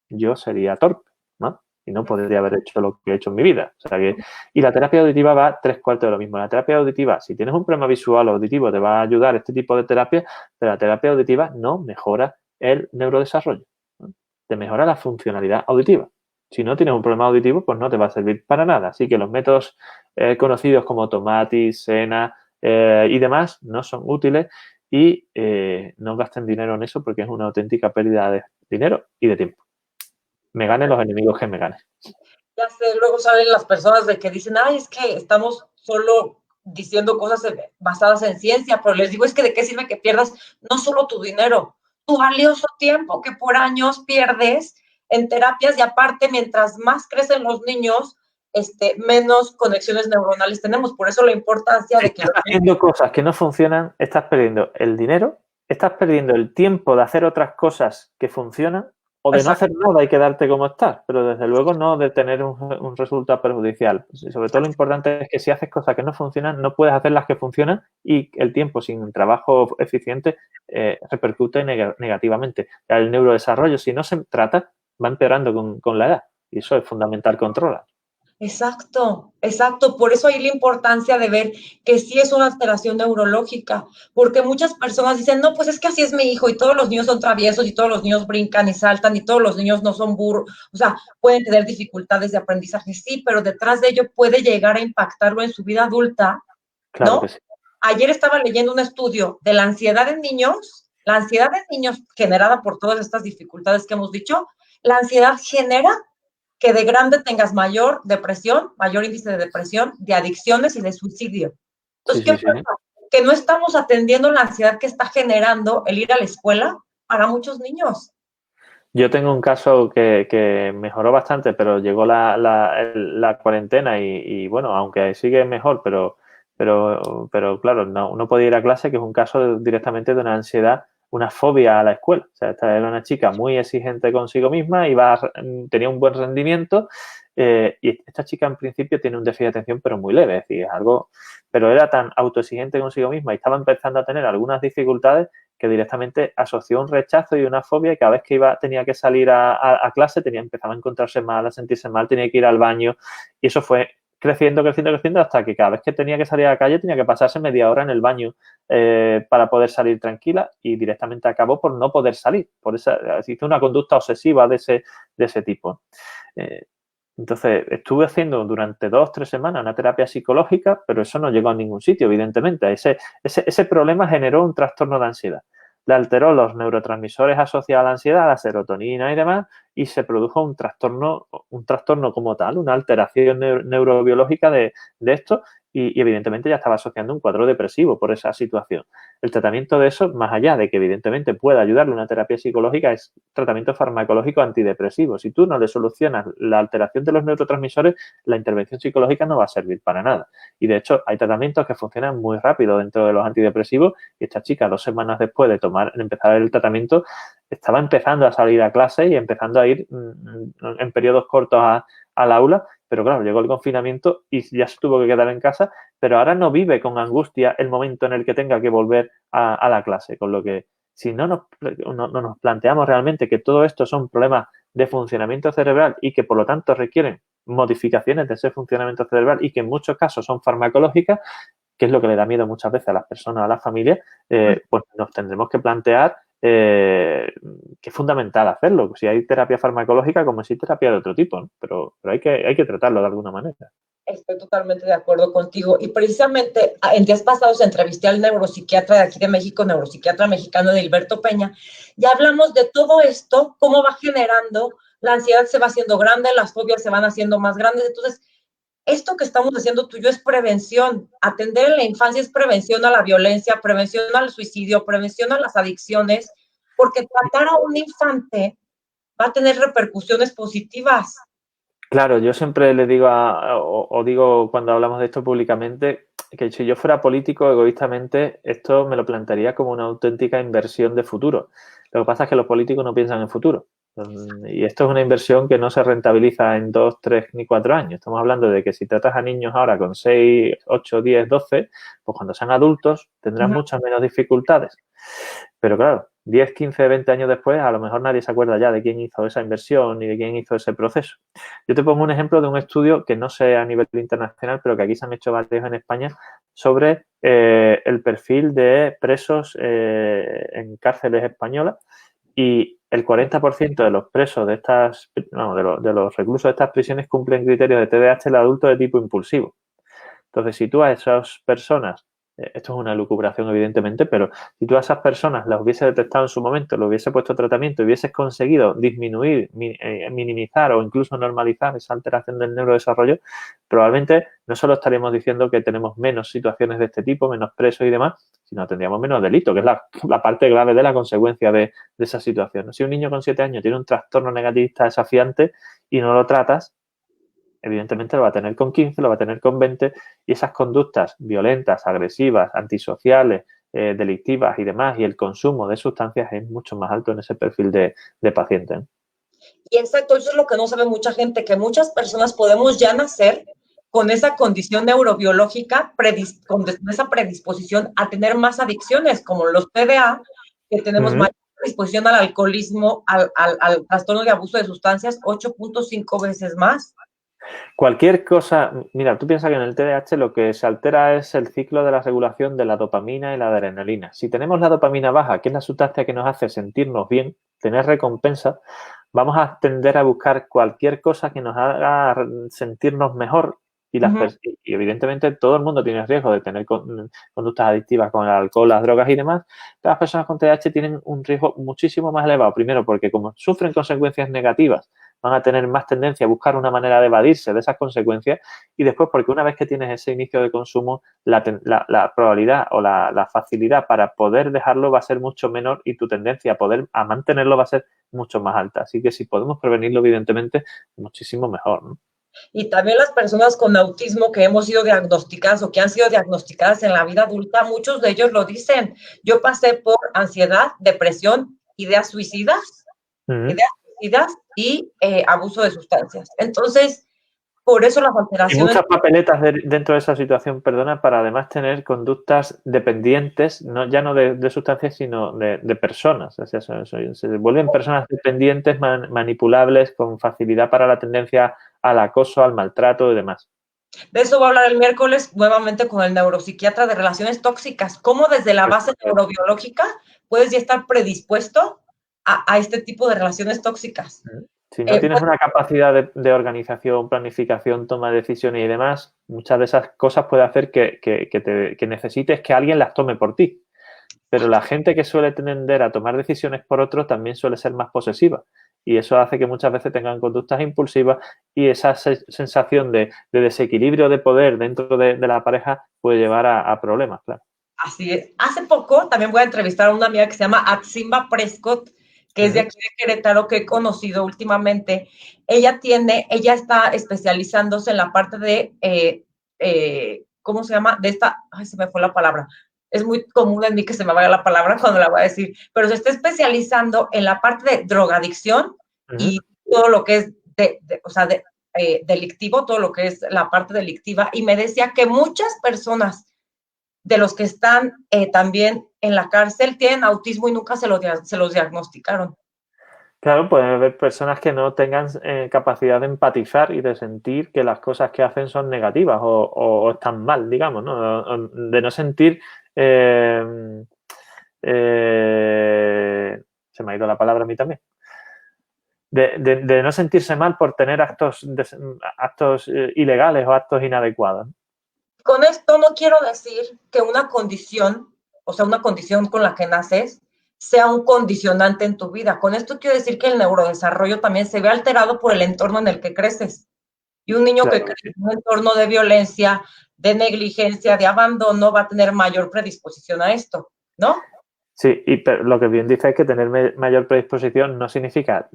[SPEAKER 2] yo sería torpe, ¿no? Y no podría haber hecho lo que he hecho en mi vida. O sea que, y la terapia auditiva va 3/4 de lo mismo. La terapia auditiva, si tienes un problema visual o auditivo, te va a ayudar este tipo de terapia, pero la terapia auditiva no mejora el neurodesarrollo, ¿no? Te mejora la funcionalidad auditiva. Si no tienes un problema auditivo, pues no te va a servir para nada. Así que los métodos conocidos como Tomatis, Sena y demás no son útiles y no gasten dinero en eso porque es una auténtica pérdida de dinero y de tiempo. Me ganen los enemigos que me ganen.
[SPEAKER 1] Ya sé, luego salen las personas de que dicen, ay, es que estamos solo diciendo cosas basadas en ciencia, pero les digo, es que de qué sirve que pierdas no solo tu dinero, tu valioso tiempo que por años pierdes en terapias y aparte, mientras más crecen los niños, menos conexiones neuronales tenemos. Por eso la importancia de que...
[SPEAKER 2] Estás haciendo cosas que no funcionan, estás perdiendo el dinero, estás perdiendo el tiempo de hacer otras cosas que funcionan o de no hacer nada y quedarte como estás, pero desde luego no de tener un resultado perjudicial. Y sobre todo lo importante es que si haces cosas que no funcionan, no puedes hacer las que funcionan y el tiempo sin trabajo eficiente repercute negativamente. El neurodesarrollo, si no se trata, va empeorando con la edad y eso es fundamental controlar.
[SPEAKER 1] Exacto, exacto. Por eso hay la importancia de ver que sí es una alteración neurológica, porque muchas personas dicen, no, pues es que así es mi hijo y todos los niños son traviesos y todos los niños brincan y saltan y todos los niños no son burros, o sea, pueden tener dificultades de aprendizaje, sí, pero detrás de ello puede llegar a impactarlo en su vida adulta,
[SPEAKER 2] Claro
[SPEAKER 1] ¿no?
[SPEAKER 2] que sí.
[SPEAKER 1] Ayer estaba leyendo un estudio de la ansiedad en niños, la ansiedad en niños generada por todas estas dificultades que hemos dicho, la ansiedad genera que de grande tengas mayor depresión, mayor índice de depresión, de adicciones y de suicidio. Entonces, ¿qué pasa? Que no estamos atendiendo la ansiedad que está generando el ir a la escuela para muchos niños.
[SPEAKER 2] Yo tengo un caso que mejoró bastante, pero llegó la cuarentena y bueno, aunque sigue mejor, pero claro, no podía ir a clase, que es un caso directamente de una ansiedad, una fobia a la escuela. O sea, esta era una chica muy exigente consigo misma, tenía un buen rendimiento y esta chica en principio tiene un déficit de atención, pero muy leve, es decir, pero era tan autoexigente consigo misma y estaba empezando a tener algunas dificultades que directamente asoció un rechazo y una fobia y cada vez que tenía que salir a clase empezaba a encontrarse mal, a sentirse mal, tenía que ir al baño y eso fue creciendo hasta que cada vez que tenía que salir a la calle tenía que pasarse media hora en el baño para poder salir tranquila y directamente acabó por no poder salir. Hizo una conducta obsesiva de ese tipo. Entonces, estuve haciendo durante 2 o 3 semanas una terapia psicológica, pero eso no llegó a ningún sitio, evidentemente. Ese problema generó un trastorno de ansiedad. le alteró los neurotransmisores asociados a la ansiedad, la serotonina y demás, y se produjo un trastorno como tal, una alteración neurobiológica de esto, y evidentemente ya estaba asociando un cuadro depresivo por esa situación. El tratamiento de eso, más allá de que evidentemente pueda ayudarle una terapia psicológica, es tratamiento farmacológico antidepresivo. Si tú no le solucionas la alteración de los neurotransmisores, la intervención psicológica no va a servir para nada. Y de hecho, hay tratamientos que funcionan muy rápido dentro de los antidepresivos, y esta chica, 2 semanas después de empezar el tratamiento, estaba empezando a salir a clase y empezando a ir en periodos cortos al aula, pero claro, llegó el confinamiento y ya se tuvo que quedar en casa, pero ahora no vive con angustia el momento en el que tenga que volver a la clase, con lo que si no nos planteamos realmente que todo esto son problemas de funcionamiento cerebral y que por lo tanto requieren modificaciones de ese funcionamiento cerebral y que en muchos casos son farmacológicas, que es lo que le da miedo muchas veces a las personas, a las familias, pues nos tendremos que plantear que es fundamental hacerlo. Si hay terapia farmacológica, como si hay terapia de otro tipo, ¿no? Pero hay que tratarlo de alguna manera.
[SPEAKER 1] Estoy totalmente de acuerdo contigo. Y precisamente en días pasados entrevisté al neuropsiquiatra de aquí de México, neuropsiquiatra mexicano Edilberto Peña, y hablamos de todo esto, cómo va generando, la ansiedad se va haciendo grande, las fobias se van haciendo más grandes. Entonces, esto que estamos haciendo tú y yo es prevención. Atender en la infancia es prevención a la violencia, prevención al suicidio, prevención a las adicciones, porque tratar a un infante va a tener repercusiones positivas.
[SPEAKER 2] Claro, yo siempre le digo o digo cuando hablamos de esto públicamente que si yo fuera político egoístamente esto me lo plantearía como una auténtica inversión de futuro. Lo que pasa es que los políticos no piensan en futuro. Y esto es una inversión que no se rentabiliza en 2, 3 ni 4 años. Estamos hablando de que si tratas a niños ahora con 6, 8, 10, 12, pues cuando sean adultos tendrán muchas menos dificultades. Pero claro, 10, 15, 20 años después, a lo mejor nadie se acuerda ya de quién hizo esa inversión ni de quién hizo ese proceso. Yo te pongo un ejemplo de un estudio que no sé a nivel internacional, pero que aquí se han hecho varios en España, sobre el perfil de presos en cárceles españolas, y el 40% de los presos de estas, de los reclusos de estas prisiones cumplen criterios de TDAH, el adulto de tipo impulsivo. Entonces, si tú a esas personas, esto es una elucubración evidentemente, pero si tú a esas personas las hubiese detectado en su momento, le hubiese puesto tratamiento y hubieses conseguido disminuir, minimizar o incluso normalizar esa alteración del neurodesarrollo, probablemente no solo estaríamos diciendo que tenemos menos situaciones de este tipo, menos presos y demás, sino tendríamos menos delito, que es la parte grave de la consecuencia de esa situación. Si un niño con 7 años tiene un trastorno negativista desafiante y no lo tratas, evidentemente lo va a tener con 15, lo va a tener con 20, y esas conductas violentas, agresivas, antisociales, delictivas y demás, y el consumo de sustancias es mucho más alto en ese perfil de paciente, ¿eh?
[SPEAKER 1] Y exacto, eso es lo que no sabe mucha gente, que muchas personas podemos ya nacer con esa condición neurobiológica, con esa predisposición a tener más adicciones, como los TDA, que tenemos mayor predisposición al alcoholismo, al trastorno de abuso de sustancias, 8.5 veces más.
[SPEAKER 2] Cualquier cosa, mira, tú piensas que en el TDAH lo que se altera es el ciclo de la regulación de la dopamina y la adrenalina. Si tenemos la dopamina baja, que es la sustancia que nos hace sentirnos bien, tener recompensa, vamos a tender a buscar cualquier cosa que nos haga sentirnos mejor. Y evidentemente todo el mundo tiene riesgo de tener conductas adictivas con el alcohol, las drogas y demás. Pero las personas con TDAH tienen un riesgo muchísimo más elevado. Primero, porque como sufren consecuencias negativas, van a tener más tendencia a buscar una manera de evadirse de esas consecuencias, y después porque una vez que tienes ese inicio de consumo, la probabilidad o la facilidad para poder dejarlo va a ser mucho menor y tu tendencia a mantenerlo va a ser mucho más alta. Así que si podemos prevenirlo, evidentemente, muchísimo mejor, ¿no?
[SPEAKER 1] Y también las personas con autismo que hemos sido diagnosticadas o que han sido diagnosticadas en la vida adulta, muchos de ellos lo dicen. Yo pasé por ansiedad, depresión, ideas suicidas y abuso de sustancias. Entonces, por eso las alteraciones...
[SPEAKER 2] Y muchas papeletas dentro de esa situación, perdona, para además tener conductas dependientes, ya no de sustancias, sino de personas. O sea, se vuelven personas dependientes, manipulables, con facilidad para la tendencia al acoso, al maltrato y demás.
[SPEAKER 1] De eso voy a hablar el miércoles nuevamente con el neuropsiquiatra de relaciones tóxicas. Cómo desde la base neurobiológica puedes ya estar predispuesto a este tipo de relaciones tóxicas.
[SPEAKER 2] Si no tienes una capacidad de organización, planificación, toma de decisiones y demás, muchas de esas cosas puede hacer que necesites que alguien las tome por ti. pero la gente que suele tender a tomar decisiones por otros también suele ser más posesiva. Y eso hace que muchas veces tengan conductas impulsivas y esa sensación de desequilibrio de poder dentro de la pareja puede llevar a problemas, claro.
[SPEAKER 1] Así es. Hace poco también voy a entrevistar a una amiga que se llama Atsimba Prescott, que es de aquí de Querétaro, que he conocido últimamente. Ella está especializándose en la parte de, ¿cómo se llama? De esta, ay, se me fue la palabra. Es muy común en mí que se me vaya la palabra cuando la voy a decir, pero se está especializando en la parte de drogadicción y todo lo que es delictivo, todo lo que es la parte delictiva. Y me decía que muchas personas de los que están también en la cárcel tienen autismo y nunca se los diagnosticaron.
[SPEAKER 2] Claro, puede haber personas que no tengan capacidad de empatizar y de sentir que las cosas que hacen son negativas o están mal, digamos, ¿no? De no sentir... se me ha ido la palabra a mí también. De no sentirse mal por tener actos ilegales o actos inadecuados.
[SPEAKER 1] Con esto no quiero decir que una condición, o sea, una condición con la que naces, sea un condicionante en tu vida. Con esto quiero decir que el neurodesarrollo también se ve alterado por el entorno en el que creces. Y un niño que crece en un entorno de violencia, de negligencia, de abandono, va a tener mayor predisposición a esto, ¿no?
[SPEAKER 2] Sí, pero lo que bien dice es que tener mayor predisposición no significa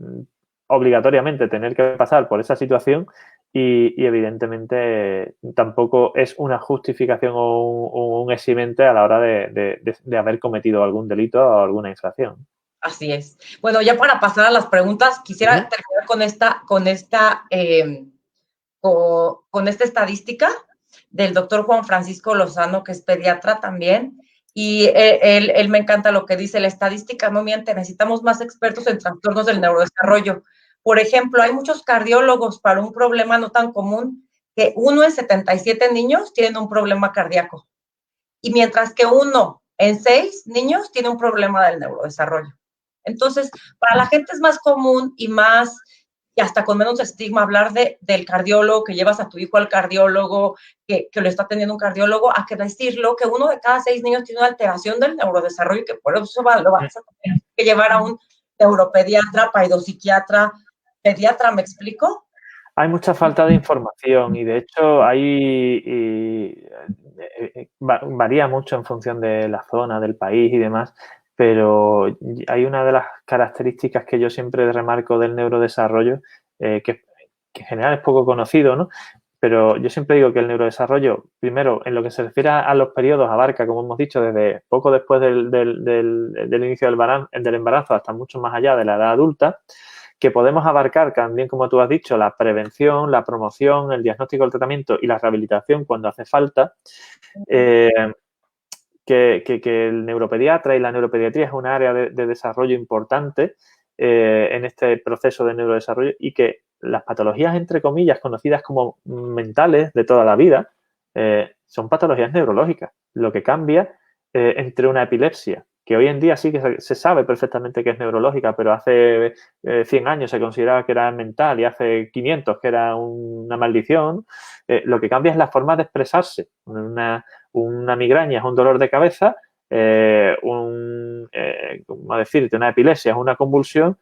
[SPEAKER 2] obligatoriamente tener que pasar por esa situación y evidentemente tampoco es una justificación o un eximente a la hora de haber cometido algún delito o alguna infracción.
[SPEAKER 1] Así es. Bueno, ya para pasar a las preguntas, quisiera terminar con esta estadística del doctor Juan Francisco Lozano, que es pediatra también, y él me encanta lo que dice, la estadística no miente, necesitamos más expertos en trastornos del neurodesarrollo. Por ejemplo, hay muchos cardiólogos para un problema no tan común, que 1 en 77 niños tienen un problema cardíaco, y mientras que 1 en 6 niños tiene un problema del neurodesarrollo. Entonces, para la gente es más común y hasta con menos estigma hablar del cardiólogo, que llevas a tu hijo al cardiólogo, que lo está teniendo un cardiólogo, a que decirlo que 1 de cada 6 niños tiene una alteración del neurodesarrollo y que por eso lo vas a tener que llevar a un neuropediatra, paidopsiquiatra, pediatra, ¿me explico?
[SPEAKER 2] Hay mucha falta de información y de hecho varía mucho en función de la zona, del país y demás, pero hay una de las características que yo siempre remarco del neurodesarrollo, que en general es poco conocido, ¿no? Pero yo siempre digo que el neurodesarrollo, primero, en lo que se refiere a los periodos, abarca, como hemos dicho, desde poco después del inicio del embarazo hasta mucho más allá de la edad adulta, que podemos abarcar también, como tú has dicho, la prevención, la promoción, el diagnóstico, el tratamiento y la rehabilitación cuando hace falta, que el neuropediatra y la neuropediatría es un área de desarrollo importante en este proceso de neurodesarrollo y que las patologías, entre comillas, conocidas como mentales de toda la vida, son patologías neurológicas. Lo que cambia entre una epilepsia, que hoy en día sí que se sabe perfectamente que es neurológica, pero hace 100 años se consideraba que era mental y hace 500 que era una maldición, lo que cambia es la forma de expresarse. Una migraña es un dolor de cabeza, ¿cómo decirte? Una epilepsia es una convulsión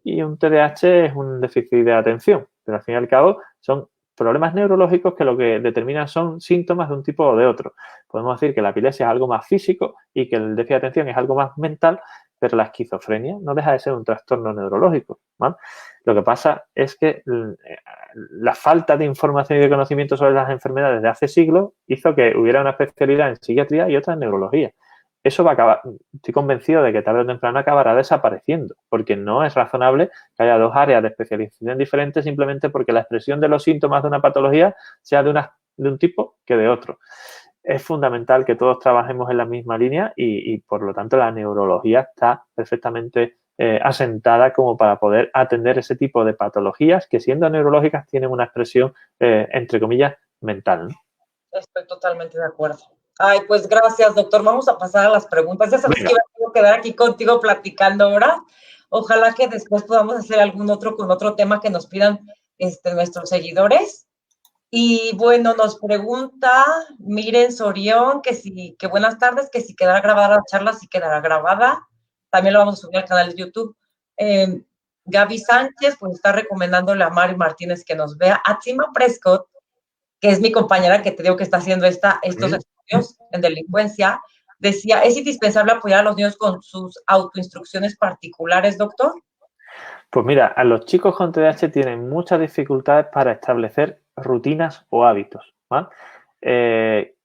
[SPEAKER 2] y un TDAH es un déficit de atención. Pero al fin y al cabo son problemas neurológicos que lo que determinan son síntomas de un tipo o de otro. Podemos decir que la epilepsia es algo más físico y que el déficit de atención es algo más mental, pero la esquizofrenia no deja de ser un trastorno neurológico, ¿vale? Lo que pasa es que la falta de información y de conocimiento sobre las enfermedades de hace siglos hizo que hubiera una especialidad en psiquiatría y otra en neurología. Eso va a acabar, estoy convencido de que tarde o temprano acabará desapareciendo, porque no es razonable que haya dos áreas de especialización diferentes simplemente porque la expresión de los síntomas de una patología sea de un tipo que de otro. Es fundamental que todos trabajemos en la misma línea y por lo tanto, la neurología está perfectamente asentada como para poder atender ese tipo de patologías que, siendo neurológicas, tienen una expresión, entre comillas, mental, ¿no?
[SPEAKER 1] Estoy totalmente de acuerdo. Ay, pues gracias, doctor. Vamos a pasar a las preguntas. Ya sabes que iba a quedar aquí contigo platicando ahora. Ojalá que después podamos hacer algún otro con otro tema que nos pidan nuestros seguidores. Y bueno, nos pregunta Miren Sorión que buenas tardes, que si quedará grabada la charla, si quedará grabada. También lo vamos a subir al canal de YouTube. Gaby Sánchez, pues está recomendándole a Mari Martínez que nos vea. A Tima Prescott, que es mi compañera que te digo que está haciendo estos estudios en delincuencia, decía, ¿es indispensable apoyar a los niños con sus autoinstrucciones particulares, doctor?
[SPEAKER 2] Pues mira, a los chicos con TDAH tienen muchas dificultades para establecer rutinas o hábitos, ¿vale?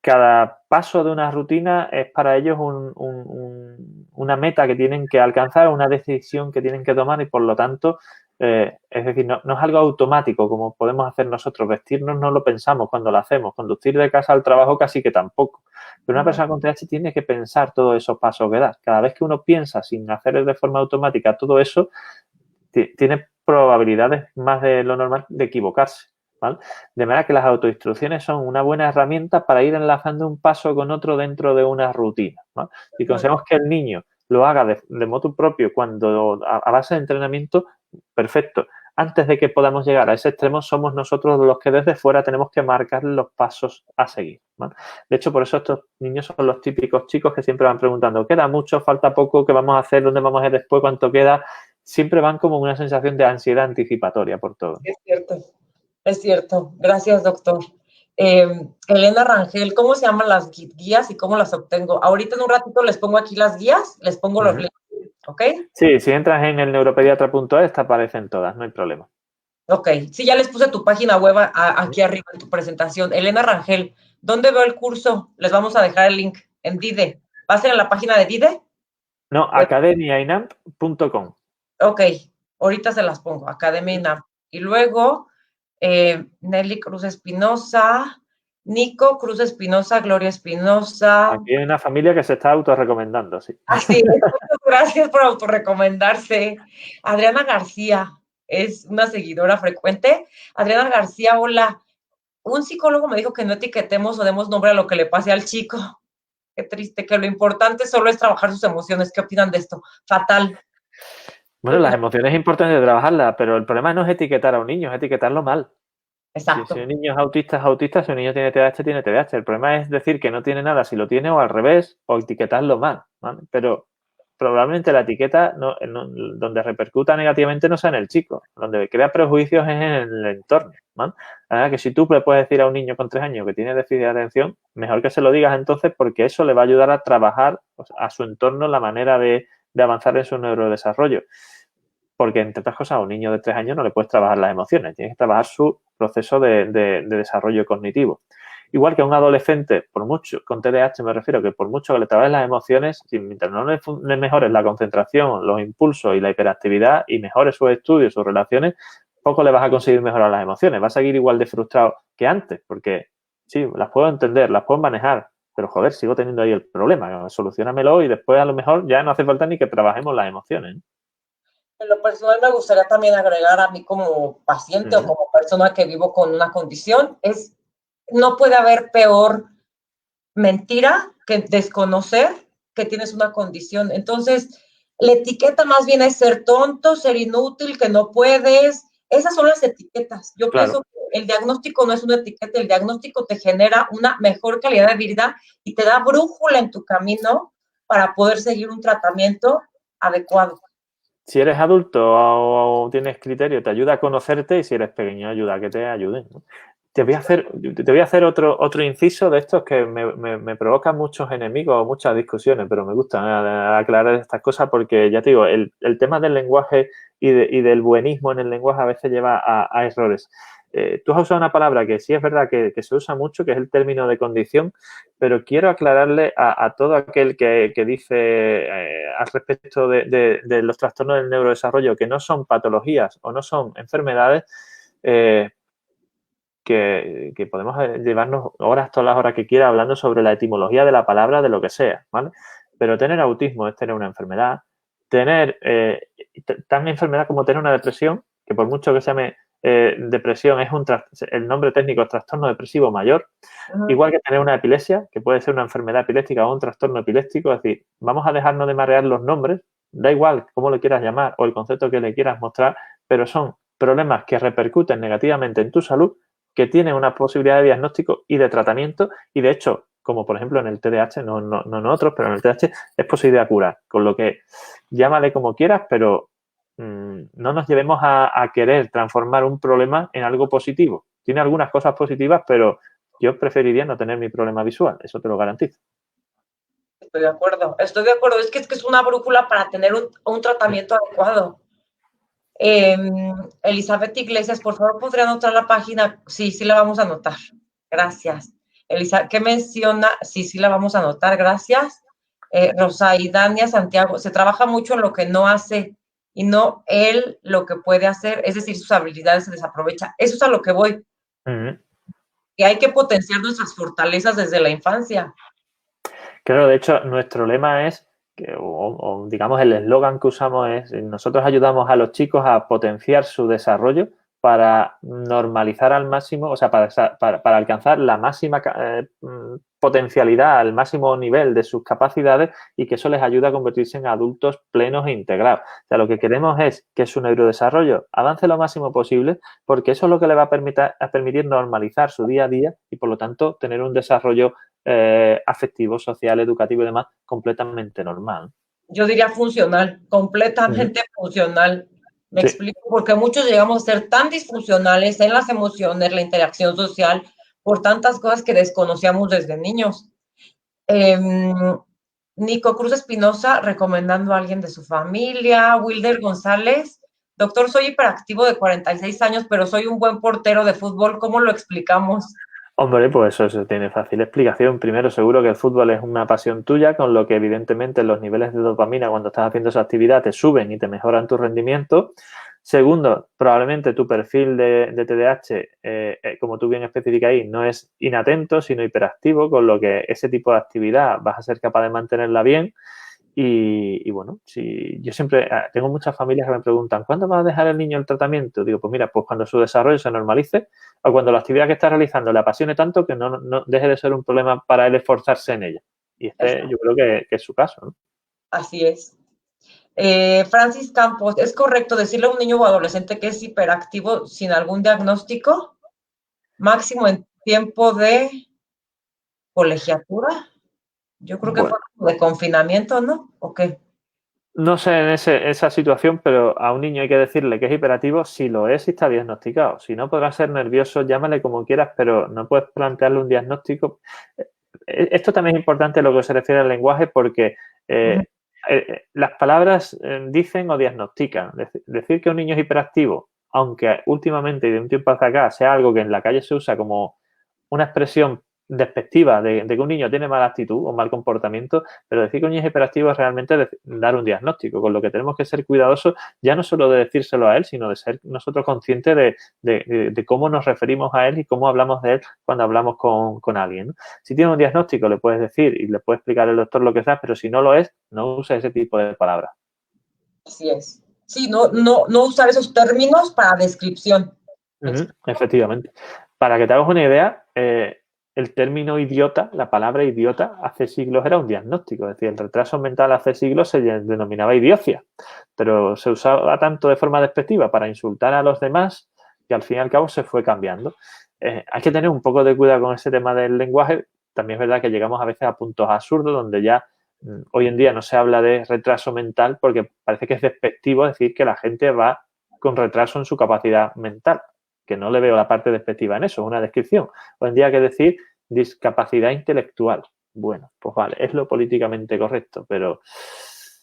[SPEAKER 2] Cada paso de una rutina es para ellos una meta que tienen que alcanzar, una decisión que tienen que tomar y por lo tanto, es decir, no es algo automático como podemos hacer nosotros. Vestirnos no lo pensamos cuando lo hacemos, conducir de casa al trabajo casi que tampoco. Pero una persona con TDAH tiene que pensar todos esos pasos que da. Cada vez que uno piensa sin hacer de forma automática todo eso, tiene probabilidades más de lo normal de equivocarse, ¿vale? De manera que las autoinstrucciones son una buena herramienta para ir enlazando un paso con otro dentro de una rutina, ¿vale? Si conseguimos que el niño lo haga de motu propio cuando a base de entrenamiento, perfecto. Antes de que podamos llegar a ese extremo, somos nosotros los que desde fuera tenemos que marcar los pasos a seguir, ¿vale? De hecho, por eso estos niños son los típicos chicos que siempre van preguntando, ¿queda mucho? ¿Falta poco? ¿Qué vamos a hacer? ¿Dónde vamos a ir después? ¿Cuánto queda? Siempre van como una sensación de ansiedad anticipatoria por todo.
[SPEAKER 1] Es cierto, es cierto. Gracias, doctor. Elena Rangel, ¿cómo se llaman las guías y cómo las obtengo? Ahorita en un ratito les pongo aquí las guías, les pongo los links, ¿ok?
[SPEAKER 2] Sí, si entras en el neuropediatra.es te aparecen todas, no hay problema.
[SPEAKER 1] Ok, sí, ya les puse tu página web aquí arriba en tu presentación. Elena Rangel, ¿dónde veo el curso? Les vamos a dejar el link en DIDE. ¿Va a ser en la página de DIDE?
[SPEAKER 2] No, academiainamp.com.
[SPEAKER 1] Ok, ahorita se las pongo, Academia INAMP. Y luego, Nelly Cruz Espinosa, Nico Cruz Espinosa, Gloria Espinosa.
[SPEAKER 2] Aquí hay una familia que se está autorrecomendando, sí.
[SPEAKER 1] Así es, muchas gracias por autorrecomendarse. Adriana García es una seguidora frecuente. Adriana García, hola. Un psicólogo me dijo que no etiquetemos o demos nombre a lo que le pase al chico. Qué triste, que lo importante solo es trabajar sus emociones. ¿Qué opinan de esto? Fatal.
[SPEAKER 2] Bueno, las emociones es importante trabajarlas, pero el problema no es etiquetar a un niño, es etiquetarlo mal.
[SPEAKER 1] Exacto.
[SPEAKER 2] Si un niño es autista, es autista. Si un niño tiene TDAH, tiene TDAH. El problema es decir que no tiene nada si lo tiene o al revés, o etiquetarlo mal, ¿vale? Pero probablemente la etiqueta donde repercuta negativamente no sea en el chico. Donde crea prejuicios es en el entorno, ¿vale? La verdad que si tú le puedes decir a un niño con 3 años que tiene déficit de atención, mejor que se lo digas entonces porque eso le va a ayudar a trabajar a su entorno la manera de avanzar en su neurodesarrollo. Porque, entre otras cosas, a un niño de 3 años no le puedes trabajar las emociones, tienes que trabajar su proceso de desarrollo cognitivo. Igual que a un adolescente, por mucho, con TDAH me refiero que por mucho que le trabajes las emociones, mientras no le mejores la concentración, los impulsos y la hiperactividad y mejores sus estudios, sus relaciones, poco le vas a conseguir mejorar las emociones. Va a seguir igual de frustrado que antes, porque sí, las puedo entender, las puedo manejar, pero joder, sigo teniendo ahí el problema. Solucionamelo y después a lo mejor ya no hace falta ni que trabajemos las emociones.
[SPEAKER 1] En lo personal me gustaría también agregar a mí como paciente o como persona que vivo con una condición, no puede haber peor mentira que desconocer que tienes una condición. Entonces, la etiqueta más bien es ser tonto, ser inútil, que no puedes. Esas son las etiquetas. Yo pienso que el diagnóstico no es una etiqueta, el diagnóstico te genera una mejor calidad de vida y te da brújula en tu camino para poder seguir un tratamiento adecuado.
[SPEAKER 2] Si eres adulto o tienes criterio, te ayuda a conocerte, y si eres pequeño, ayuda a que te ayuden, ¿no? Te voy a hacer otro inciso de estos que me provocan muchos enemigos o muchas discusiones, pero me gusta aclarar estas cosas porque, ya te digo, el tema del lenguaje y del buenismo en el lenguaje a veces lleva a errores. Tú has usado una palabra que sí es verdad que se usa mucho, que es el término de condición, pero quiero aclararle a todo aquel que dice al respecto de los trastornos del neurodesarrollo que no son patologías o no son enfermedades, que podemos llevarnos horas, todas las horas que quiera, hablando sobre la etimología de la palabra, de lo que sea, ¿vale? Pero tener autismo es tener una enfermedad, tener tan enfermedad como tener una depresión, que por mucho que se llame depresión, el nombre técnico es trastorno depresivo mayor, igual que tener una epilepsia, que puede ser una enfermedad epiléptica o un trastorno epiléptico. Es decir, vamos a dejarnos de marear los nombres, da igual cómo lo quieras llamar o el concepto que le quieras mostrar, pero son problemas que repercuten negativamente en tu salud, que tiene una posibilidad de diagnóstico y de tratamiento y, de hecho, como por ejemplo en el TDAH, no en otros, pero en el TDAH es posible curar, con lo que llámale como quieras, pero no nos llevemos a querer transformar un problema en algo positivo. Tiene algunas cosas positivas, pero yo preferiría no tener mi problema visual, eso te lo garantizo.
[SPEAKER 1] Estoy de acuerdo, estoy de acuerdo. Es que es una brújula para tener un tratamiento adecuado. Elizabeth Iglesias, por favor, ¿podría anotar la página? Sí, sí la vamos a anotar. Gracias. Elisa, ¿qué menciona? Sí, sí la vamos a anotar, gracias. Rosa y Dania Santiago, se trabaja mucho en lo que no hace y no él lo que puede hacer, es decir, sus habilidades se desaprovecha. Eso es a lo que voy. Que hay que potenciar nuestras fortalezas desde la infancia.
[SPEAKER 2] Claro, de hecho, nuestro lema es, o digamos el eslogan que usamos es, nosotros ayudamos a los chicos a potenciar su desarrollo para normalizar al máximo, o sea, para alcanzar la máxima potencialidad, al máximo nivel de sus capacidades y que eso les ayuda a convertirse en adultos plenos e integrados. O sea, lo que queremos es que su neurodesarrollo avance lo máximo posible porque eso es lo que le va a permitir normalizar su día a día y, por lo tanto, tener un desarrollo afectivo, social, educativo y demás completamente normal.
[SPEAKER 1] Yo diría funcional, completamente funcional. Me explico, porque muchos llegamos a ser tan disfuncionales en las emociones, la interacción social, por tantas cosas que desconocíamos desde niños. Nico Cruz Espinosa, recomendando a alguien de su familia. Wilder González, doctor, soy hiperactivo de 46 años, pero soy un buen portero de fútbol. ¿Cómo lo explicamos?
[SPEAKER 2] Hombre, pues eso tiene fácil explicación. Primero, seguro que el fútbol es una pasión tuya, con lo que evidentemente los niveles de dopamina cuando estás haciendo esa actividad te suben y te mejoran tu rendimiento. Segundo, probablemente tu perfil de TDAH, como tú bien especificas ahí, no es inatento, sino hiperactivo, con lo que ese tipo de actividad vas a ser capaz de mantenerla bien. Y bueno, si yo siempre tengo muchas familias que me preguntan, ¿cuándo va a dejar el niño el tratamiento? Digo, pues mira, pues cuando su desarrollo se normalice o cuando la actividad que está realizando le apasione tanto que no deje de ser un problema para él esforzarse en ella. Y yo creo que es su caso, ¿no?
[SPEAKER 1] Así es. Francis Campos, ¿es correcto decirle a un niño o adolescente que es hiperactivo sin algún diagnóstico? Máximo en tiempo de colegiatura. Yo creo que fue de confinamiento, ¿no? ¿O qué?
[SPEAKER 2] No sé en esa situación, pero a un niño hay que decirle que es hiperactivo si lo es y está diagnosticado. Si no, podrá ser nervioso, llámale como quieras, pero no puedes plantearle un diagnóstico. Esto también es importante lo que se refiere al lenguaje porque las palabras dicen o diagnostican. Decir que un niño es hiperactivo, aunque últimamente y de un tiempo hacia acá sea algo que en la calle se usa como una expresión despectiva de que un niño tiene mala actitud o mal comportamiento, pero decir que un niño es hiperactivo es realmente dar un diagnóstico, con lo que tenemos que ser cuidadosos ya no solo de decírselo a él, sino de ser nosotros conscientes de cómo nos referimos a él y cómo hablamos de él cuando hablamos con alguien, ¿no? Si tiene un diagnóstico le puedes decir y le puede explicar al doctor lo que sea, pero si no lo es, no use ese tipo de palabras.
[SPEAKER 1] Así es. Sí, no usar esos términos para descripción.
[SPEAKER 2] Efectivamente. Para que te hagas una idea, el término idiota, la palabra idiota, hace siglos era un diagnóstico. Es decir, el retraso mental hace siglos se denominaba idiocia, pero se usaba tanto de forma despectiva para insultar a los demás que al fin y al cabo se fue cambiando. Hay que tener un poco de cuidado con ese tema del lenguaje. También es verdad que llegamos a veces a puntos absurdos donde ya hoy en día no se habla de retraso mental porque parece que es despectivo decir que la gente va con retraso en su capacidad mental, que no le veo la parte despectiva en eso, es una descripción. Hoy en día hay que decir discapacidad intelectual. Bueno, pues vale, es lo políticamente correcto, pero...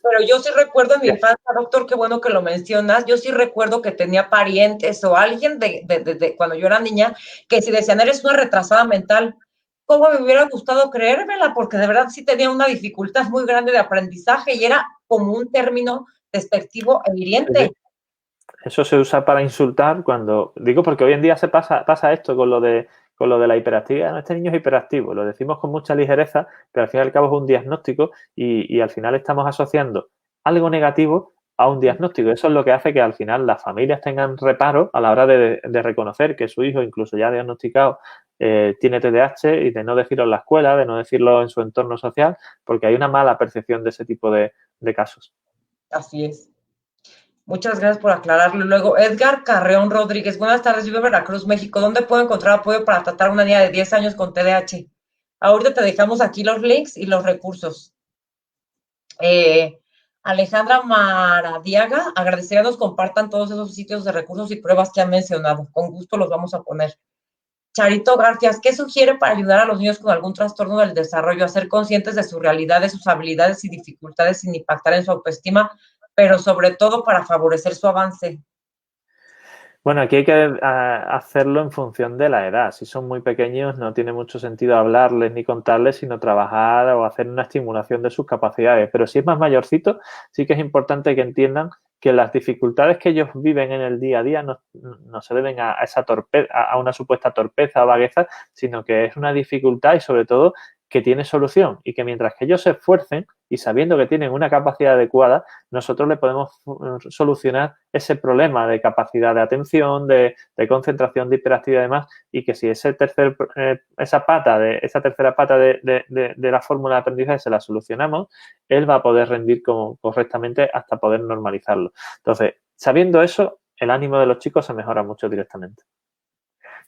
[SPEAKER 1] Pero yo sí recuerdo en mi infancia, doctor, qué bueno que lo mencionas, yo sí recuerdo que tenía parientes o alguien de cuando yo era niña, que si decían, eres una retrasada mental, ¿cómo me hubiera gustado creérmela? Porque de verdad sí tenía una dificultad muy grande de aprendizaje y era como un término despectivo e hiriente.
[SPEAKER 2] Eso se usa para insultar cuando... Digo porque hoy en día se pasa esto con lo de la hiperactividad. No, este niño es hiperactivo, lo decimos con mucha ligereza, pero al fin y al cabo es un diagnóstico y al final estamos asociando algo negativo a un diagnóstico. Eso es lo que hace que al final las familias tengan reparo a la hora de reconocer que su hijo, incluso ya diagnosticado, tiene TDAH y de no decirlo en la escuela, de no decirlo en su entorno social, porque hay una mala percepción de ese tipo de casos.
[SPEAKER 1] Así es. Muchas gracias por aclararlo. Luego, Edgar Carreón Rodríguez. Buenas tardes, vivo en Veracruz, México. ¿Dónde puedo encontrar apoyo para tratar a una niña de 10 años con TDAH? Ahorita te dejamos aquí los links y los recursos. Alejandra Maradiaga, agradecería nos compartan todos esos sitios de recursos y pruebas que han mencionado. Con gusto los vamos a poner. Charito García, ¿qué sugiere para ayudar a los niños con algún trastorno del desarrollo a ser conscientes de su realidad, de sus habilidades y dificultades sin impactar en su autoestima, pero sobre todo para favorecer su avance?
[SPEAKER 2] Bueno, aquí hay que hacerlo en función de la edad. Si son muy pequeños no tiene mucho sentido hablarles ni contarles, sino trabajar o hacer una estimulación de sus capacidades. Pero si es más mayorcito, sí que es importante que entiendan que las dificultades que ellos viven en el día a día no se deben a esa torpeza, a una supuesta torpeza o vagueza, sino que es una dificultad y sobre todo que tiene solución y que mientras que ellos se esfuercen y sabiendo que tienen una capacidad adecuada, nosotros le podemos solucionar ese problema de capacidad de atención, de concentración, de hiperactividad y demás, y que si esa tercera pata de la fórmula de aprendizaje se la solucionamos, él va a poder rendir correctamente hasta poder normalizarlo. Entonces, sabiendo eso, el ánimo de los chicos se mejora mucho directamente.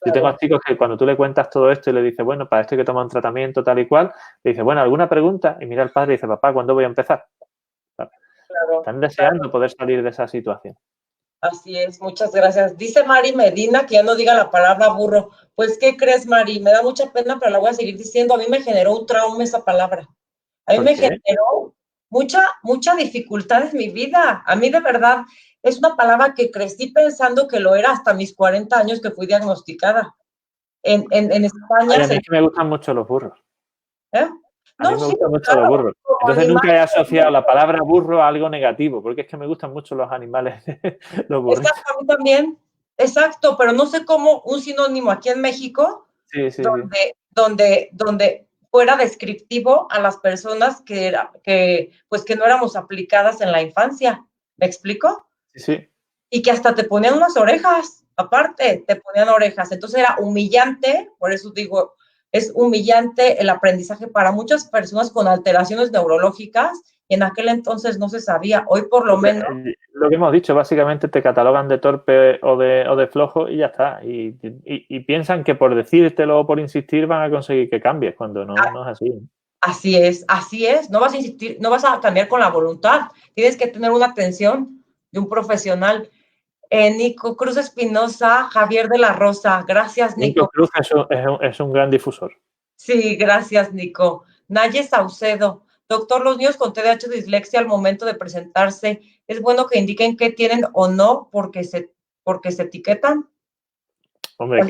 [SPEAKER 2] Yo tengo a chicos que cuando tú le cuentas todo esto y le dices, bueno, para esto hay que tomar un tratamiento tal y cual, le dices, bueno, ¿alguna pregunta? Y mira al padre y dice, papá, ¿cuándo voy a empezar? Están deseando poder salir de esa situación.
[SPEAKER 1] Así es, muchas gracias. Dice Mari Medina que ya no diga la palabra burro. Pues, ¿qué crees, Mari? Me da mucha pena, pero la voy a seguir diciendo. A mí me generó un trauma esa palabra. A mí me generó mucha dificultad en mi vida. A mí de verdad es una palabra que crecí pensando que lo era hasta mis 40 años que fui diagnosticada. En España
[SPEAKER 2] Ay, a mí es que me gustan mucho los burros.
[SPEAKER 1] ¿Eh?
[SPEAKER 2] A mí me gustan mucho los burros. Entonces nunca he asociado la palabra burro a algo negativo, porque es que me gustan mucho los animales, los burros.
[SPEAKER 1] Exacto, a mí también. Exacto, pero no sé cómo un sinónimo aquí en México, donde fuera descriptivo a las personas que no éramos aplicadas en la infancia. ¿Me explico?
[SPEAKER 2] Sí.
[SPEAKER 1] Y que hasta te ponían unas orejas, aparte, te ponían orejas. Entonces era humillante, por eso digo, es humillante el aprendizaje para muchas personas con alteraciones neurológicas y en aquel entonces no se sabía. Hoy por lo menos...
[SPEAKER 2] Lo que hemos dicho, básicamente te catalogan de torpe o de flojo y ya está. Y piensan que por decírtelo o por insistir van a conseguir que cambies, cuando no es así.
[SPEAKER 1] Así es. No vas a insistir, no vas a cambiar con la voluntad. Tienes que tener una atención de un profesional. Nico Cruz Espinosa, Javier de la Rosa. Gracias, Nico.
[SPEAKER 2] Nico Cruz es un gran difusor.
[SPEAKER 1] Sí, gracias, Nico. Naye Saucedo. Doctor, los niños con TDAH o dislexia al momento de presentarse, ¿es bueno que indiquen qué tienen o no porque se etiquetan?
[SPEAKER 2] Hombre,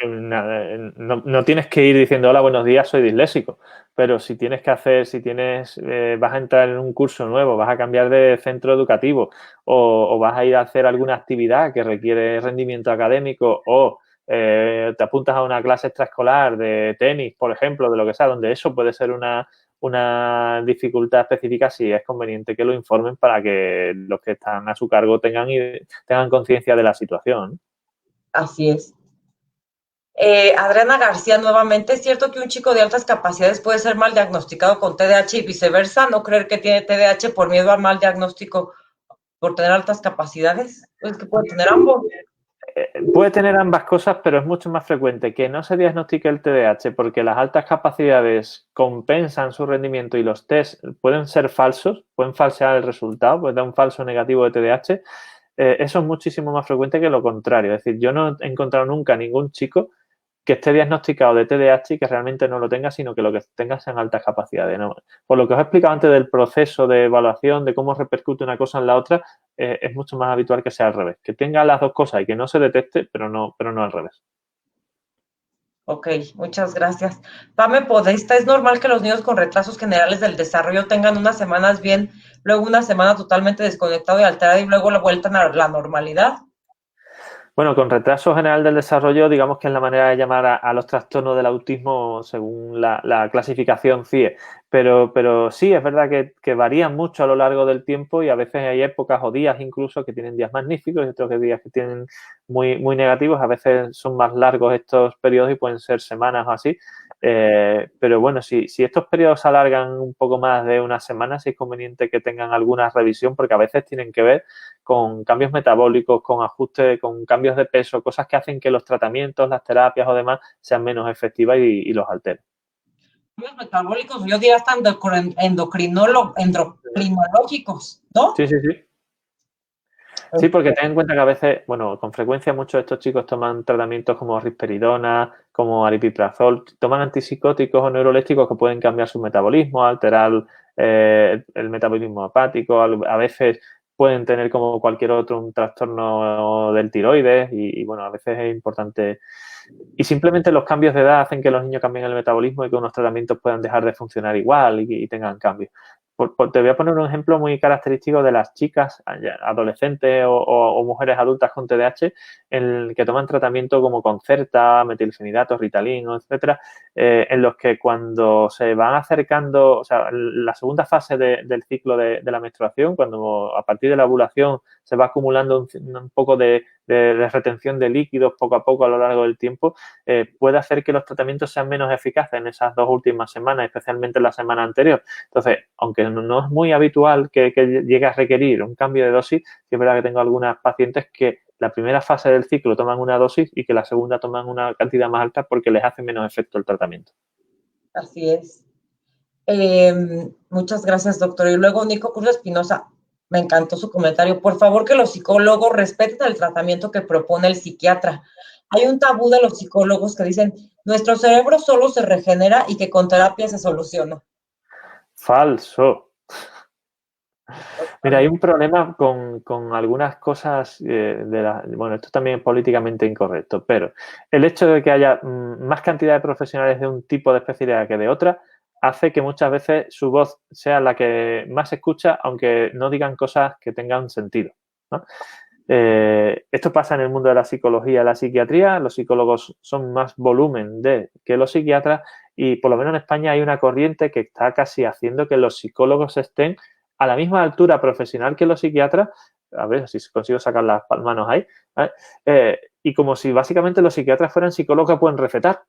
[SPEAKER 2] no tienes que ir diciendo, hola, buenos días, soy disléxico. Pero si vas a entrar en un curso nuevo, vas a cambiar de centro educativo o vas a ir a hacer alguna actividad que requiere rendimiento académico o te apuntas a una clase extraescolar de tenis, por ejemplo, de lo que sea, donde eso puede ser una dificultad específica, sí es conveniente que lo informen para que los que están a su cargo tengan conciencia de la situación.
[SPEAKER 1] Así es. Adriana García, nuevamente, ¿es cierto que un chico de altas capacidades puede ser mal diagnosticado con TDAH y viceversa? ¿No creer que tiene TDAH por miedo al mal diagnóstico por tener altas capacidades? Pues que puede tener ambos.
[SPEAKER 2] Puede tener ambas cosas, pero es mucho más frecuente que no se diagnostique el TDAH porque las altas capacidades compensan su rendimiento y los test pueden ser falsos, pueden falsear el resultado, puede dar un falso negativo de TDAH. Eso es muchísimo más frecuente que lo contrario. Es decir, yo no he encontrado nunca ningún chico que esté diagnosticado de TDAH y que realmente no lo tenga, sino que lo que tenga sean altas capacidades, ¿no? Por lo que os he explicado antes del proceso de evaluación, de cómo repercute una cosa en la otra, es mucho más habitual que sea al revés. Que tenga las dos cosas y que no se detecte, pero no al revés.
[SPEAKER 1] Ok, muchas gracias. Pame Podesta, ¿es normal que los niños con retrasos generales del desarrollo tengan unas semanas bien, luego una semana totalmente desconectado y alterado y luego la vuelta a la normalidad?
[SPEAKER 2] Bueno, con retraso general del desarrollo, digamos que es la manera de llamar a los trastornos del autismo según la clasificación CIE. Pero sí, es verdad que varían mucho a lo largo del tiempo y a veces hay épocas o días incluso que tienen días magníficos y otros días que tienen muy, muy negativos. A veces son más largos estos periodos y pueden ser semanas o así. Pero bueno, si estos periodos se alargan un poco más de una semana, sí es conveniente que tengan alguna revisión porque a veces tienen que ver con cambios metabólicos, con ajustes, con cambios de peso, cosas que hacen que los tratamientos, las terapias o demás sean menos efectivas y los alteren.
[SPEAKER 1] Los metabólicos, yo diría hasta endocrinológicos, ¿no?
[SPEAKER 2] Sí, sí, sí. Sí, porque ten en cuenta que a veces, bueno, con frecuencia muchos de estos chicos toman tratamientos como risperidona, como aripiprazol, toman antipsicóticos o neurolépticos que pueden cambiar su metabolismo, alterar el metabolismo hepático, a veces pueden tener como cualquier otro un trastorno del tiroides y bueno, a veces es importante. Y simplemente los cambios de edad hacen que los niños cambien el metabolismo y que unos tratamientos puedan dejar de funcionar igual y tengan cambios. Te voy a poner un ejemplo muy característico de las chicas, adolescentes o mujeres adultas con TDAH, que toman tratamiento como Concerta, metilfenidato, Ritalin, etcétera, en los que cuando se van acercando, o sea, la segunda fase del ciclo de la menstruación, cuando a partir de la ovulación se va acumulando un poco de retención de líquidos poco a poco a lo largo del tiempo, puede hacer que los tratamientos sean menos eficaces en esas 2 últimas semanas, especialmente en la semana anterior. Entonces, aunque no es muy habitual que llegue a requerir un cambio de dosis, sí es verdad que tengo algunas pacientes que la primera fase del ciclo toman una dosis y que la segunda toman una cantidad más alta porque les hace menos efecto el tratamiento.
[SPEAKER 1] Así es. Muchas gracias, doctor. Y luego Nico Cruz Espinosa, me encantó su comentario. Por favor, que los psicólogos respeten el tratamiento que propone el psiquiatra. Hay un tabú de los psicólogos que dicen, nuestro cerebro solo se regenera y que con terapia se soluciona.
[SPEAKER 2] Falso. Mira, hay un problema con algunas cosas bueno, esto también es políticamente incorrecto, pero el hecho de que haya más cantidad de profesionales de un tipo de especialidad que de otra hace que muchas veces su voz sea la que más se escucha, aunque no digan cosas que tengan sentido, ¿no? Esto pasa en el mundo de la psicología y la psiquiatría. Los psicólogos son más volumen que los psiquiatras y por lo menos en España hay una corriente que está casi haciendo que los psicólogos estén a la misma altura profesional que los psiquiatras, a ver si consigo sacar las manos ahí, ¿vale? Y como si básicamente los psiquiatras fueran psicólogos que pueden recetar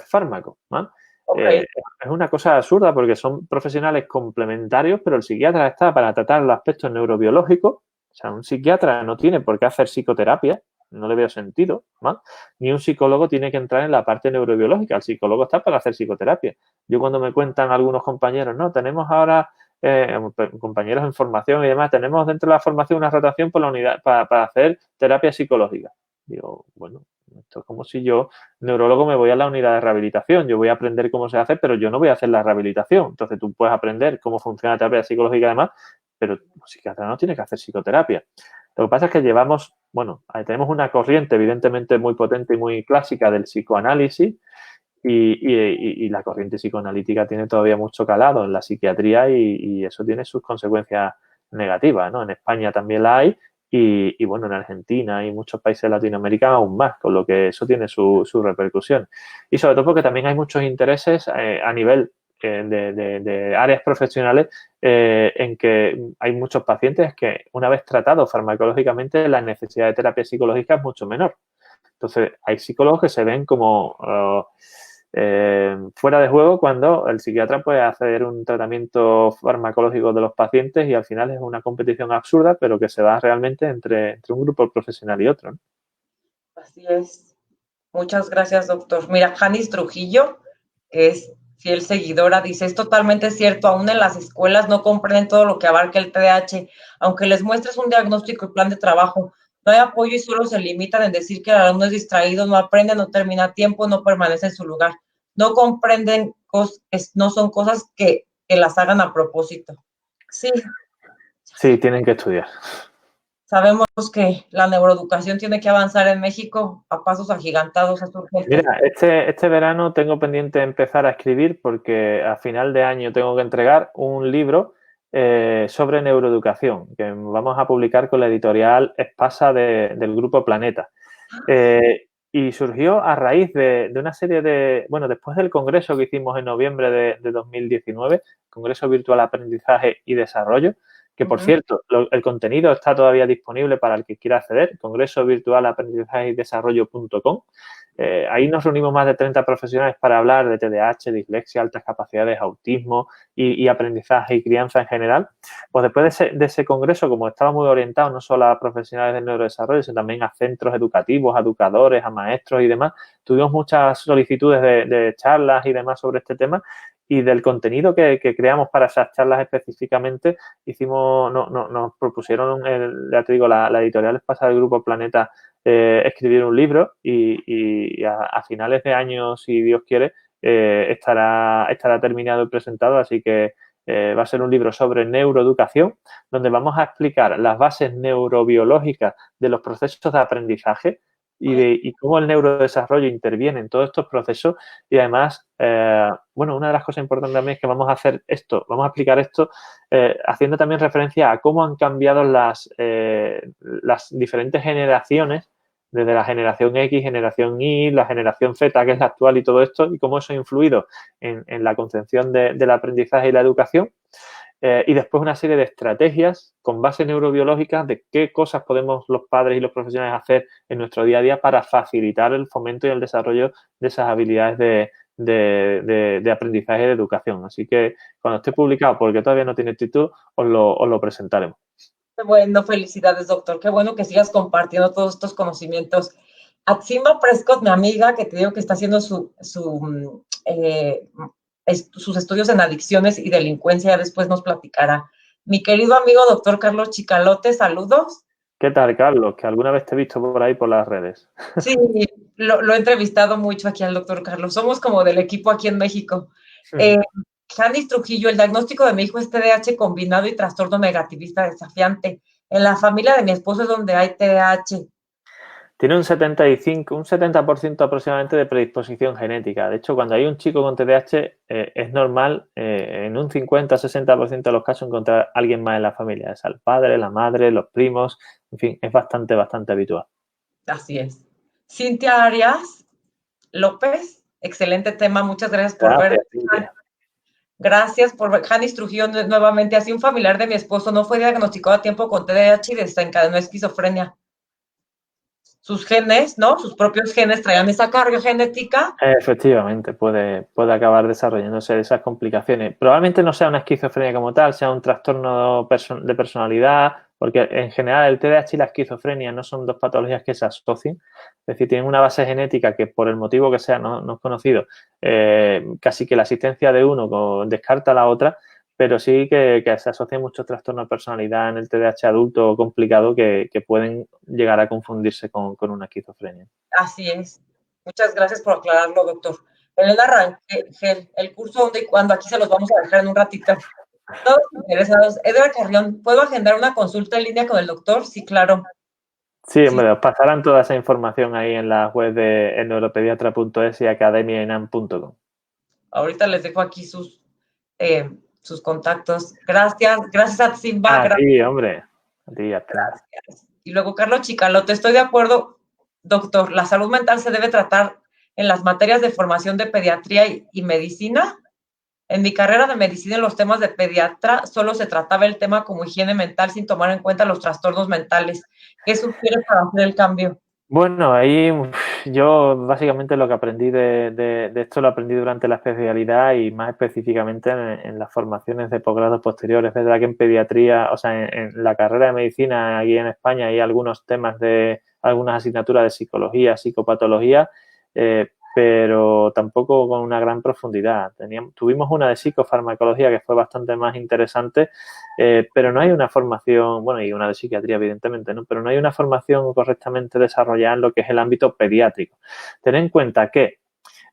[SPEAKER 2] fármacos, ¿vale?
[SPEAKER 1] Okay.
[SPEAKER 2] Es una cosa absurda porque son profesionales complementarios, pero el psiquiatra está para tratar los aspectos neurobiológicos. O sea, un psiquiatra no tiene por qué hacer psicoterapia, no le veo sentido, ¿vale? Ni un psicólogo tiene que entrar en la parte neurobiológica, el psicólogo está para hacer psicoterapia. Yo cuando me cuentan algunos compañeros, no, tenemos ahora compañeros en formación y demás, tenemos dentro de la formación una rotación por la unidad para hacer terapia psicológica. Digo, bueno, esto es como si yo, neurólogo, me voy a la unidad de rehabilitación, yo voy a aprender cómo se hace, pero yo no voy a hacer la rehabilitación. Entonces tú puedes aprender cómo funciona la terapia psicológica y demás, pero el psiquiatra no tiene que hacer psicoterapia. Lo que pasa es que bueno, tenemos una corriente evidentemente muy potente y muy clásica del psicoanálisis y la corriente psicoanalítica tiene todavía mucho calado en la psiquiatría y eso tiene sus consecuencias negativas, ¿no? En España también la hay y bueno, en Argentina y muchos países de Latinoamérica aún más, con lo que eso tiene su repercusión. Y sobre todo porque también hay muchos intereses a nivel de áreas profesionales en que hay muchos pacientes que una vez tratados farmacológicamente la necesidad de terapia psicológica es mucho menor. Entonces, hay psicólogos que se ven como fuera de juego cuando el psiquiatra puede hacer un tratamiento farmacológico de los pacientes y al final es una competición absurda, pero que se da realmente entre un grupo profesional y otro, ¿no?
[SPEAKER 1] Así es. Muchas gracias, doctor. Mira, Janis Trujillo, que es fiel seguidora, dice, es totalmente cierto, aún en las escuelas no comprenden todo lo que abarca el TDAH, aunque les muestres un diagnóstico y plan de trabajo, no hay apoyo y solo se limitan en decir que el alumno es distraído, no aprende, no termina a tiempo, no permanece en su lugar. No comprenden, no son cosas que las hagan a propósito. Sí.
[SPEAKER 2] Sí, tienen que estudiar.
[SPEAKER 1] Sabemos que la neuroeducación tiene que avanzar en México a pasos agigantados.
[SPEAKER 2] Mira, este verano tengo pendiente empezar a escribir porque a final de año tengo que entregar un libro sobre neuroeducación que vamos a publicar con la editorial Espasa del Grupo Planeta. Y surgió a raíz de una serie bueno, después del congreso que hicimos en noviembre de 2019, Congreso Virtual Aprendizaje y Desarrollo, que por cierto, el contenido está todavía disponible para el que quiera acceder, congreso virtual aprendizaje y desarrollo.com. ahí nos reunimos más de 30 profesionales para hablar de TDAH, dislexia, altas capacidades, autismo y aprendizaje y crianza en general. Pues después de ese congreso, como estaba muy orientado no solo a profesionales del neurodesarrollo, sino también a centros educativos, a educadores, a maestros y demás, tuvimos muchas solicitudes de charlas y demás sobre este tema. Y del contenido que creamos para esas charlas específicamente, nos propusieron, ya te digo, la editorial Espasa del Grupo Planeta, escribir un libro y a finales de año, si Dios quiere, estará terminado y presentado. Así que va a ser un libro sobre neuroeducación, donde vamos a explicar las bases neurobiológicas de los procesos de aprendizaje y cómo el neurodesarrollo interviene en todos estos procesos. Y además, bueno, una de las cosas importantes también es que vamos a explicar esto haciendo también referencia a cómo han cambiado las diferentes generaciones, desde la generación X, generación Y, la generación Z, que es la actual, y todo esto, y cómo eso ha influido en la concepción del aprendizaje y la educación. Y después una serie de estrategias con base neurobiológica de qué cosas podemos los padres y los profesionales hacer en nuestro día a día para facilitar el fomento y el desarrollo de esas habilidades de aprendizaje y de educación. Así que cuando esté publicado, porque todavía no tiene título, os lo presentaremos.
[SPEAKER 1] Bueno, felicidades, doctor. Qué bueno que sigas compartiendo todos estos conocimientos. Atsima Prescott, mi amiga, que te digo que está haciendo sus estudios en adicciones y delincuencia, después nos platicará. Mi querido amigo doctor Carlos Chicalote, saludos.
[SPEAKER 2] ¿Qué tal, Carlos? Que alguna vez te he visto por ahí por las redes.
[SPEAKER 1] Sí, lo he entrevistado mucho aquí al doctor Carlos. Somos como del equipo aquí en México. Janis Trujillo, el diagnóstico de mi hijo es TDAH combinado y trastorno negativista desafiante. En la familia de mi esposo es donde hay TDAH.
[SPEAKER 2] Tiene un 70% aproximadamente de predisposición genética. De hecho, cuando hay un chico con TDAH, es normal en un 50-60% de los casos encontrar a alguien más en la familia. Es el padre, la madre, los primos, en fin, es bastante habitual.
[SPEAKER 1] Así es. Cintia Arias López, excelente tema, muchas gracias por ver.
[SPEAKER 2] Cintia.
[SPEAKER 1] Gracias por ver. Janis Trujillo nuevamente, así un familiar de mi esposo no fue diagnosticado a tiempo con TDAH y desencadenó esquizofrenia. Sus genes, ¿no? Sus propios genes traían esa carga genética.
[SPEAKER 2] Efectivamente, puede acabar desarrollándose esas complicaciones. Probablemente no sea una esquizofrenia como tal, sea un trastorno de personalidad, porque en general el TDAH y la esquizofrenia no son dos patologías que se asocien. Es decir, tienen una base genética que por el motivo que sea no es conocido, casi que la existencia de uno descarta la otra, pero sí que se asocian muchos trastornos de personalidad en el TDAH adulto complicado que pueden llegar a confundirse con una esquizofrenia.
[SPEAKER 1] Así es. Muchas gracias por aclararlo, doctor. Elena Rangel, el curso donde y cuándo, aquí se los vamos a dejar en un ratito. Todos interesados. Edgar Carrión, ¿puedo agendar una consulta en línea con el doctor? Sí, claro.
[SPEAKER 2] Sí, hombre, os pasarán toda esa información ahí en la web de neuropediatra.es y academiaenam.com.
[SPEAKER 1] Ahorita les dejo aquí sus contactos. Gracias a Simba.
[SPEAKER 2] A ti, hombre. A ti,
[SPEAKER 1] gracias. Y luego, Carlos Chicalote, estoy de acuerdo, doctor. La salud mental se debe tratar en las materias de formación de pediatría y medicina. En mi carrera de medicina, en los temas de pediatra, solo se trataba el tema como higiene mental sin tomar en cuenta los trastornos mentales. ¿Qué sugieres para hacer el cambio?
[SPEAKER 2] Bueno, ahí yo básicamente lo que aprendí de esto lo aprendí durante la especialidad y más específicamente en las formaciones de posgrados posteriores. Es verdad que en pediatría, o sea, en la carrera de medicina aquí en España hay algunos temas de algunas asignaturas de psicología, psicopatología, pero tampoco con una gran profundidad. Tuvimos una de psicofarmacología que fue bastante más interesante, pero no hay una formación, bueno, y una de psiquiatría evidentemente, ¿no? Pero no hay una formación correctamente desarrollada en lo que es el ámbito pediátrico. Ten en cuenta que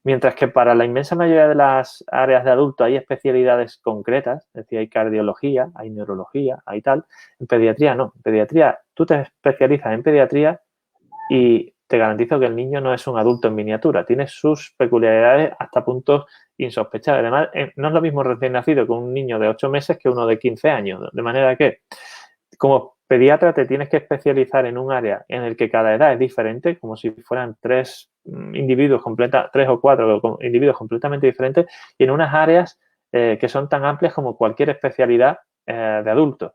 [SPEAKER 2] mientras que para la inmensa mayoría de las áreas de adulto hay especialidades concretas, es decir, hay cardiología, hay neurología, hay tal, en pediatría no. En pediatría tú te especializas en pediatría y te garantizo que el niño no es un adulto en miniatura, tiene sus peculiaridades hasta puntos insospechados. Además, no es lo mismo recién nacido con un niño de 8 meses que uno de 15 años, de manera que como pediatra te tienes que especializar en un área en el que cada edad es diferente, como si fueran 3 o 4 individuos completamente diferentes, y en unas áreas que son tan amplias como cualquier especialidad de adulto.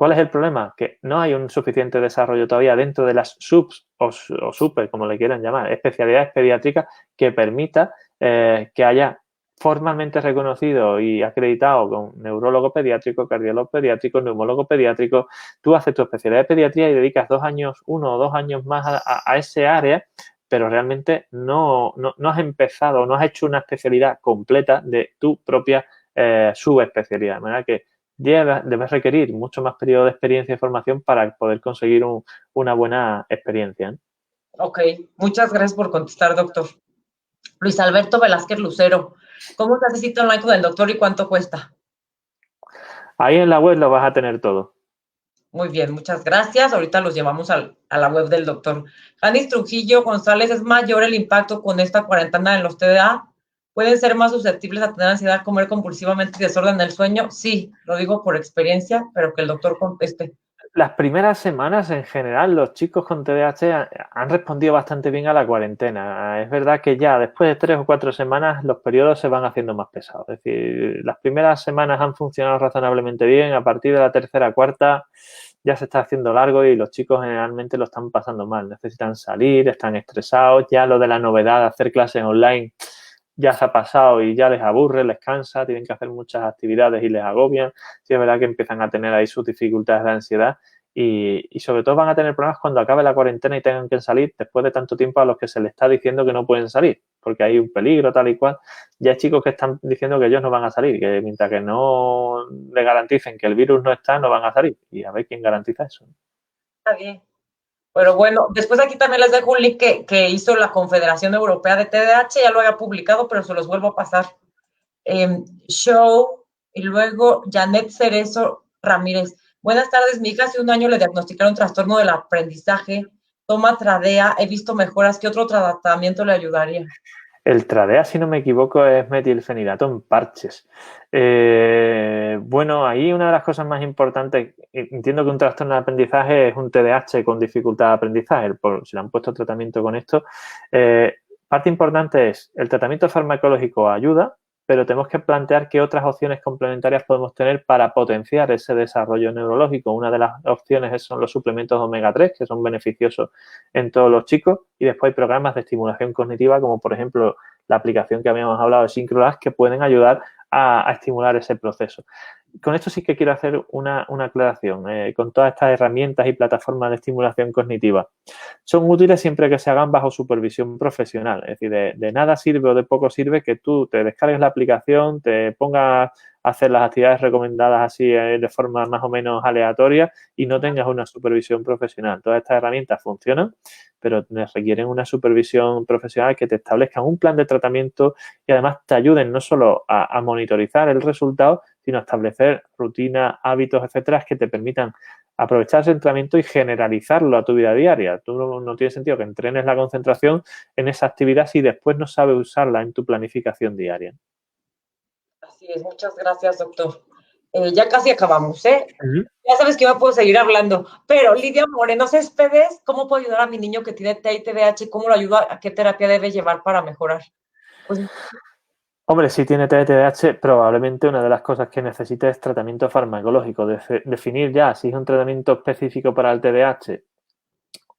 [SPEAKER 2] ¿Cuál es el problema? Que no hay un suficiente desarrollo todavía dentro de las subs o super, como le quieran llamar, especialidades pediátricas que permita que haya formalmente reconocido y acreditado con neurólogo pediátrico, cardiólogo pediátrico, neumólogo pediátrico. Tú haces tu especialidad de pediatría y dedicas 2 años, 1 o 2 años más a ese área, pero realmente no has empezado, no has hecho una especialidad completa de tu propia subespecialidad. De manera que debes requerir mucho más periodo de experiencia y formación para poder conseguir una buena experiencia, ¿eh?
[SPEAKER 1] Ok, muchas gracias por contestar, doctor. Luis Alberto Velázquez Lucero, ¿cómo se hace cita online con el doctor y cuánto cuesta?
[SPEAKER 2] Ahí en la web lo vas a tener todo.
[SPEAKER 1] Muy bien, muchas gracias. Ahorita los llevamos a la web del doctor. Janis Trujillo González, ¿es mayor el impacto con esta cuarentena en los TDA? ¿Pueden ser más susceptibles a tener ansiedad, comer compulsivamente y desorden del sueño? Sí, lo digo por experiencia, pero que el doctor conteste.
[SPEAKER 2] Las primeras semanas, en general, los chicos con TDAH han respondido bastante bien a la cuarentena. Es verdad que ya después de 3 o 4 semanas los periodos se van haciendo más pesados. Es decir, las primeras semanas han funcionado razonablemente bien. A partir de la tercera, cuarta ya se está haciendo largo y los chicos generalmente lo están pasando mal. Necesitan salir, están estresados. Ya lo de la novedad de hacer clases online ya se ha pasado y ya les aburre, les cansa, tienen que hacer muchas actividades y les agobian. Sí, es verdad que empiezan a tener ahí sus dificultades de ansiedad y sobre todo van a tener problemas cuando acabe la cuarentena y tengan que salir después de tanto tiempo a los que se les está diciendo que no pueden salir porque hay un peligro tal y cual. Ya hay chicos que están diciendo que ellos no van a salir, que mientras que no le garanticen que el virus no está, no van a salir. Y a ver quién garantiza eso.
[SPEAKER 1] Está bien. Pero bueno, después aquí también les dejo un link que hizo la Confederación Europea de TDAH, ya lo había publicado, pero se los vuelvo a pasar. Show, y luego Janet Cerezo Ramírez. Buenas tardes, mi hija hace un año le diagnosticaron trastorno del aprendizaje, toma Tradea, he visto mejoras, ¿qué otro tratamiento le ayudaría?
[SPEAKER 2] El Tradea, si no me equivoco, es metilfenidato en parches. Bueno, ahí una de las cosas más importantes, entiendo que un trastorno de aprendizaje es un TDAH con dificultad de aprendizaje, si le han puesto tratamiento con esto. Parte importante es, el tratamiento farmacológico ayuda, pero tenemos que plantear qué otras opciones complementarias podemos tener para potenciar ese desarrollo neurológico. Una de las opciones son los suplementos omega 3, que son beneficiosos en todos los chicos, y después hay programas de estimulación cognitiva, como por ejemplo la aplicación que habíamos hablado de Synchrolabs, que pueden ayudar a estimular ese proceso. Con esto sí que quiero hacer una aclaración. Con todas estas herramientas y plataformas de estimulación cognitiva, son útiles siempre que se hagan bajo supervisión profesional. Es decir, de nada sirve o de poco sirve que tú te descargues la aplicación, te pongas a hacer las actividades recomendadas así de forma más o menos aleatoria y no tengas una supervisión profesional. Todas estas herramientas funcionan, pero requieren una supervisión profesional que te establezcan un plan de tratamiento y además te ayuden no solo a monitorizar el resultado, sino a establecer rutinas, hábitos, etcétera, que te permitan aprovechar ese entrenamiento y generalizarlo a tu vida diaria. Tú no tiene sentido que entrenes la concentración en esa actividad si después no sabes usarla en tu planificación diaria.
[SPEAKER 1] Así es, muchas gracias, doctor. Ya casi acabamos, ¿eh?
[SPEAKER 2] Uh-huh.
[SPEAKER 1] Ya sabes que yo me puedo seguir hablando, pero Lidia Moreno Céspedes, ¿cómo puedo ayudar a mi niño que tiene TEA y TDAH? ¿Cómo lo ayudo? ¿A qué terapia debe llevar para mejorar? Pues,
[SPEAKER 2] hombre, si tiene TDAH, probablemente una de las cosas que necesite es tratamiento farmacológico. Definir ya si es un tratamiento específico para el TDAH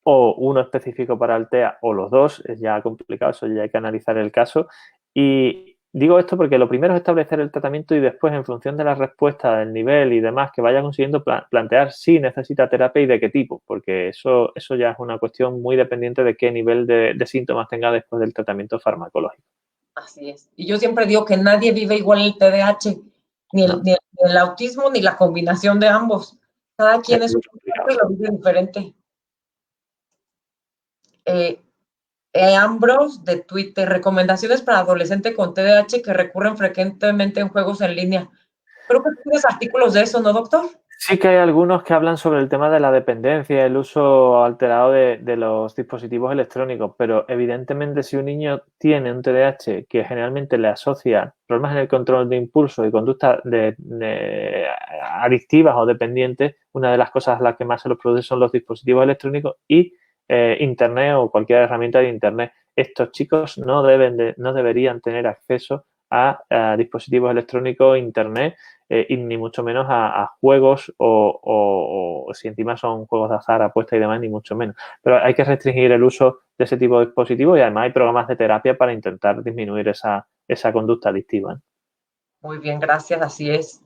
[SPEAKER 2] o uno específico para el TEA o los dos, es ya complicado, eso ya hay que analizar el caso. Y digo esto porque lo primero es establecer el tratamiento y después, en función de la respuesta, del nivel y demás que vaya consiguiendo, plantear si necesita terapia y de qué tipo, porque eso ya es una cuestión muy dependiente de qué nivel de síntomas tenga después del tratamiento farmacológico.
[SPEAKER 1] así es. Y yo siempre digo que nadie vive igual el TDAH, ni el,
[SPEAKER 2] No.
[SPEAKER 1] ni el autismo, ni la combinación de ambos. Cada quien es un cuerpo y lo vive diferente. Ambrose de Twitter, recomendaciones para adolescentes con TDAH que recurren frecuentemente en juegos en línea. Creo que tienes artículos de eso, ¿no, doctor?
[SPEAKER 2] Sí que hay algunos que hablan sobre el tema de la dependencia, el uso alterado de los dispositivos electrónicos, pero evidentemente si un niño tiene un TDAH que generalmente le asocia problemas en el control de impulso y conductas adictivas o dependientes, una de las cosas a las que más se los produce son los dispositivos electrónicos y Internet o cualquier herramienta de Internet. Estos chicos no deberían tener acceso a dispositivos electrónicos, internet, y ni mucho menos a juegos o si encima son juegos de azar, apuestas y demás, ni mucho menos. Pero hay que restringir el uso de ese tipo de dispositivos y además hay programas de terapia para intentar disminuir esa conducta adictiva.
[SPEAKER 1] Muy bien, gracias, así es.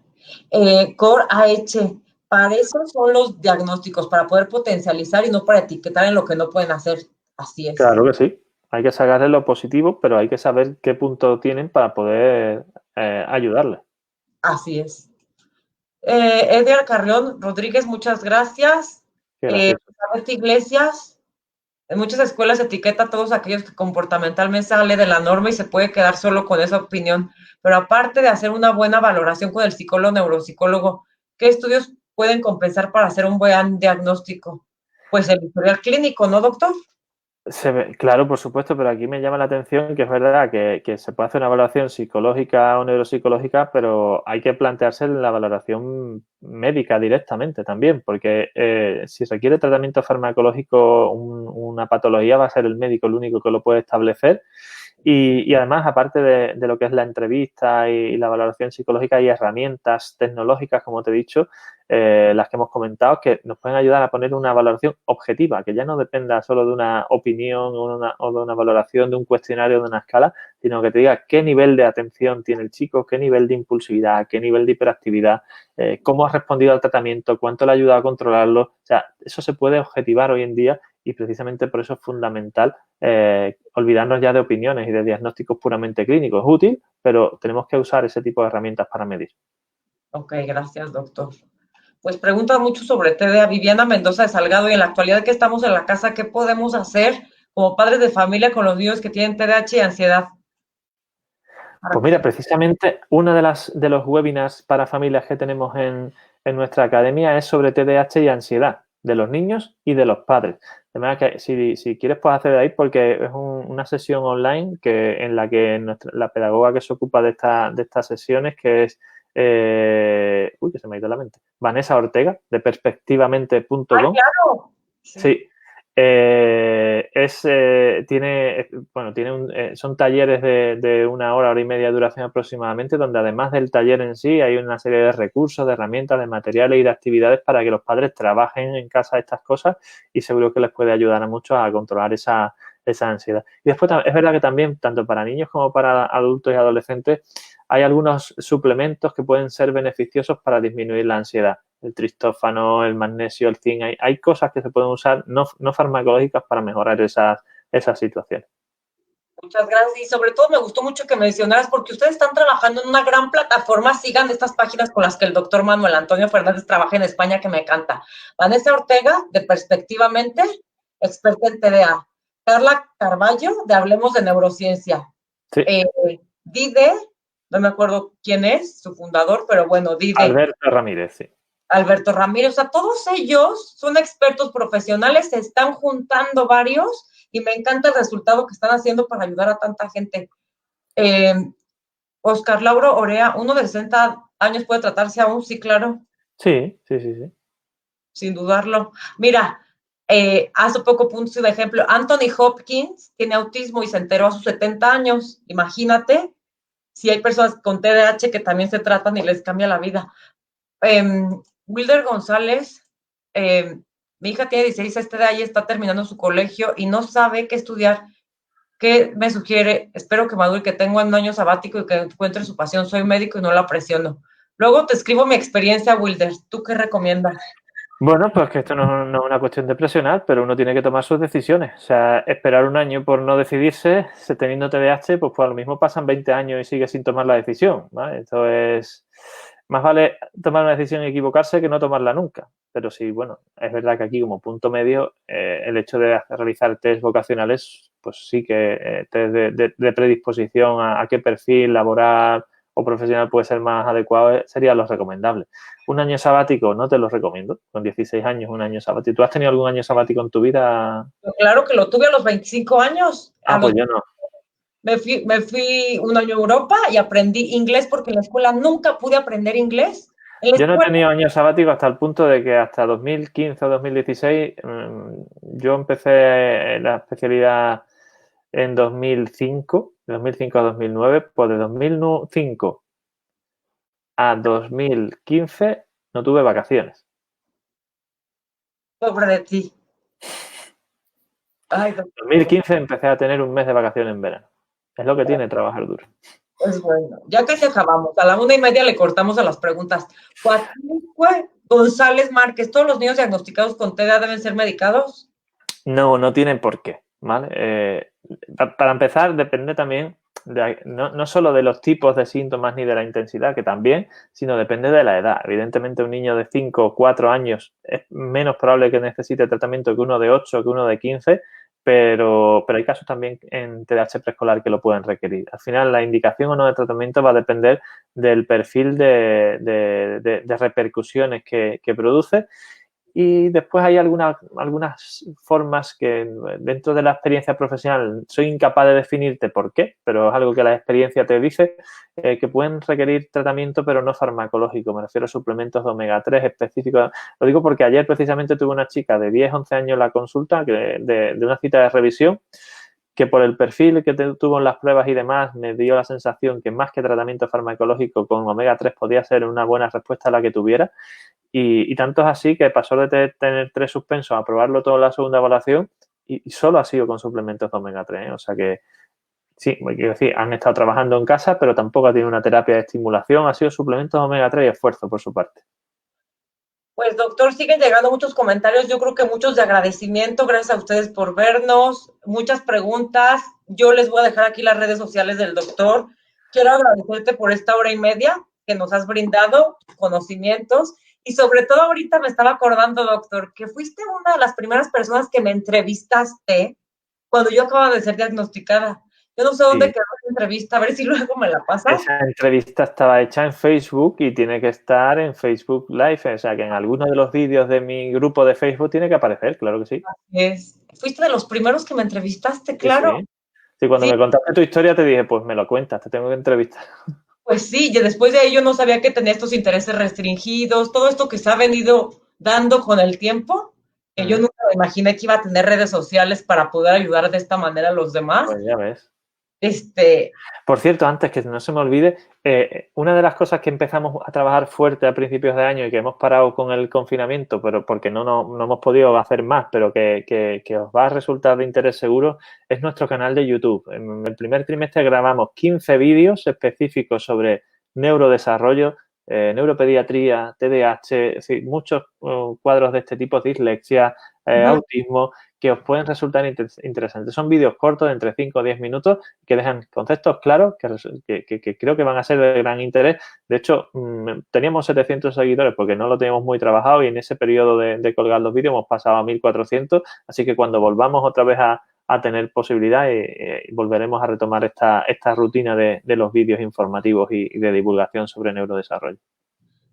[SPEAKER 1] Core AH, para eso son los diagnósticos, para poder potencializar y no para etiquetar en lo que no pueden hacer. Así es.
[SPEAKER 2] Claro que sí. Hay que sacarle lo positivo, pero hay que saber qué punto tienen para poder ayudarles.
[SPEAKER 1] Así es. Edgar Carrión Rodríguez, muchas gracias.
[SPEAKER 2] Gracias.
[SPEAKER 1] Elizabeth Iglesias, en muchas escuelas etiqueta a todos aquellos que comportamentalmente sale de la norma y se puede quedar solo con esa opinión. Pero aparte de hacer una buena valoración con el psicólogo, neuropsicólogo, ¿qué estudios pueden compensar para hacer un buen diagnóstico? Pues el historial clínico, ¿no, doctor?
[SPEAKER 2] Claro, por supuesto, pero aquí me llama la atención que es verdad que se puede hacer una valoración psicológica o neuropsicológica, pero hay que plantearse la valoración médica directamente también, porque si requiere tratamiento farmacológico, una patología va a ser el médico el único que lo puede establecer. Y además, aparte de lo que es la entrevista y la valoración psicológica, hay herramientas tecnológicas, como te he dicho, las que hemos comentado, que nos pueden ayudar a poner una valoración objetiva, que ya no dependa solo de una opinión o de una valoración, de un cuestionario, de una escala, sino que te diga qué nivel de atención tiene el chico, qué nivel de impulsividad, qué nivel de hiperactividad, cómo ha respondido al tratamiento, cuánto le ha ayudado a controlarlo. O sea, eso se puede objetivar hoy en día y precisamente por eso es fundamental olvidarnos ya de opiniones y de diagnósticos puramente clínicos. Es útil, pero tenemos que usar ese tipo de herramientas para medir.
[SPEAKER 1] Ok, gracias, doctor. Pues pregunta mucho sobre TDA. Viviana Mendoza de Salgado, y en la actualidad que estamos en la casa, ¿qué podemos hacer como padres de familia con los niños que tienen TDAH y ansiedad?
[SPEAKER 2] Pues mira, precisamente uno de los webinars para familias que tenemos en nuestra academia es sobre TDAH y ansiedad de los niños y de los padres. De manera que si quieres puedes acceder ahí porque es una sesión online en la que la pedagoga que se ocupa de estas sesiones, que es que se me ha ido la mente, Vanessa Ortega, de perspectivamente.com.
[SPEAKER 1] ¡Ay, claro!
[SPEAKER 2] Sí. Son talleres de hora y media de duración aproximadamente, donde además del taller en sí hay una serie de recursos, de herramientas, de materiales y de actividades para que los padres trabajen en casa estas cosas y seguro que les puede ayudar a muchos a controlar esa ansiedad. Y después es verdad que también, tanto para niños como para adultos y adolescentes, hay algunos suplementos que pueden ser beneficiosos para disminuir la ansiedad. El tristófano, el magnesio, el zinc. Hay cosas que se pueden usar no farmacológicas para mejorar esas situaciones.
[SPEAKER 1] Muchas gracias. Y sobre todo me gustó mucho que mencionaras, porque ustedes están trabajando en una gran plataforma. Sigan estas páginas con las que el doctor Manuel Antonio Fernández trabaja en España, que me encanta. Vanessa Ortega, de Perspectivamente, experta en TDA. Carla Carballo, de Hablemos de Neurociencia.
[SPEAKER 2] Sí.
[SPEAKER 1] Dide, no me acuerdo quién es, su fundador, pero bueno, Dide.
[SPEAKER 2] Alberto Ramírez, sí.
[SPEAKER 1] Alberto Ramírez, o sea, todos ellos son expertos profesionales, se están juntando varios y me encanta el resultado que están haciendo para ayudar a tanta gente. Oscar Lauro Orea, uno de 60 años puede tratarse aún, sí, claro.
[SPEAKER 2] Sí.
[SPEAKER 1] Sin dudarlo. Mira, hace poco puse de ejemplo, Anthony Hopkins tiene autismo y se enteró a sus 70 años. Imagínate si hay personas con TDAH que también se tratan y les cambia la vida. Wilder González, mi hija tiene 16, este de ahí está terminando su colegio y no sabe qué estudiar. ¿Qué me sugiere? Espero que madure, que tenga un año sabático y que encuentre su pasión. Soy médico y no la presiono. Luego te escribo mi experiencia, Wilder. ¿Tú qué recomiendas?
[SPEAKER 2] Bueno, pues que esto no es una cuestión de presionar, pero uno tiene que tomar sus decisiones. O sea, esperar un año por no decidirse, teniendo TDAH, pues a lo mismo pasan 20 años y sigue sin tomar la decisión, ¿vale? Esto es... Más vale tomar una decisión y equivocarse que no tomarla nunca. Pero sí, bueno, es verdad que aquí como punto medio, el hecho de realizar test vocacionales, pues sí que test de predisposición a qué perfil laboral o profesional puede ser más adecuado, serían los recomendables. Un año sabático no te lo recomiendo. Con 16 años, un año sabático. ¿Tú has tenido algún año sabático en tu vida?
[SPEAKER 1] Claro que lo tuve a los 25 años.
[SPEAKER 2] Pues yo no.
[SPEAKER 1] Me fui un año a Europa y aprendí inglés porque en la escuela nunca pude aprender inglés.
[SPEAKER 2] Yo no he tenido año sabático hasta el punto de que hasta 2015 o 2016 yo empecé la especialidad en 2005 De 2005 a 2009, pues de 2005 a 2015 no tuve vacaciones.
[SPEAKER 1] Pobre de ti. Ay,
[SPEAKER 2] En 2015 empecé a tener un mes de vacaciones en verano. Es lo que tiene trabajar duro.
[SPEAKER 1] pues bueno, ya casi acabamos. A la 1:30 le cortamos a las preguntas. Guadalupe González Márquez, ¿todos los niños diagnosticados con TDA deben ser medicados?
[SPEAKER 2] No, no tienen por qué, ¿vale? Para empezar, depende también no solo de los tipos de síntomas ni de la intensidad, que también, sino depende de la edad. Evidentemente, un niño de 5 o 4 años es menos probable que necesite tratamiento que uno de 8 o que uno de 15, pero hay casos también en TDAH preescolar que lo pueden requerir. Al final, la indicación o no de tratamiento va a depender del perfil de repercusiones que produce. Y después hay algunas formas que dentro de la experiencia profesional soy incapaz de definirte por qué, pero es algo que la experiencia te dice, que pueden requerir tratamiento pero no farmacológico. Me refiero a suplementos de omega 3 específicos. Lo digo porque ayer precisamente tuve una chica de 10, 11 años en la consulta de una cita de revisión que por el perfil que tuvo en las pruebas y demás me dio la sensación que más que tratamiento farmacológico con omega 3 podía ser una buena respuesta a la que tuviera. Y tanto es así que pasó de tener 3 suspensos a probarlo todo en la segunda evaluación y solo ha sido con suplementos de omega 3, ¿eh? O sea que sí, quiero decir, han estado trabajando en casa, pero tampoco ha tenido una terapia de estimulación, ha sido suplementos de omega 3 y esfuerzo por su parte.
[SPEAKER 1] Pues doctor, siguen llegando muchos comentarios, yo creo que muchos de agradecimiento, gracias a ustedes por vernos, muchas preguntas, yo les voy a dejar aquí las redes sociales del doctor. Quiero agradecerte por esta 1:30 que nos has brindado, conocimientos, y sobre todo ahorita me estaba acordando, doctor, que fuiste una de las primeras personas que me entrevistaste cuando yo acababa de ser diagnosticada. Yo no sé dónde quedó esa entrevista, a ver si luego me la pasas.
[SPEAKER 2] Esa entrevista estaba hecha en Facebook y tiene que estar en Facebook Live, o sea que en alguno de los vídeos de mi grupo de Facebook tiene que aparecer, claro que sí.
[SPEAKER 1] Fuiste de los primeros que me entrevistaste, claro.
[SPEAKER 2] Sí. Sí, cuando me contaste tu historia te dije, pues me lo cuentas, te tengo que entrevistar.
[SPEAKER 1] Pues sí, y después de ahí yo no sabía que tenía estos intereses restringidos, todo esto que se ha venido dando con el tiempo, que yo nunca me imaginé que iba a tener redes sociales para poder ayudar de esta manera a los demás.
[SPEAKER 2] Pues ya ves.
[SPEAKER 1] Este,
[SPEAKER 2] Por cierto, antes que no se me olvide, una de las cosas que empezamos a trabajar fuerte a principios de año y que hemos parado con el confinamiento, pero porque no hemos podido hacer más, pero que os va a resultar de interés seguro, es nuestro canal de YouTube. En el primer trimestre grabamos 15 vídeos específicos sobre neurodesarrollo, neuropediatría, TDAH, es decir, muchos cuadros de este tipo, dislexia, autismo, que os pueden resultar interesantes. Son vídeos cortos de entre 5 o 10 minutos que dejan conceptos claros que creo que van a ser de gran interés. De hecho, teníamos 700 seguidores porque no lo teníamos muy trabajado y en ese periodo de colgar los vídeos hemos pasado a 1.400. Así que cuando volvamos otra vez a tener posibilidad, volveremos a retomar esta rutina de los vídeos informativos y de divulgación sobre neurodesarrollo.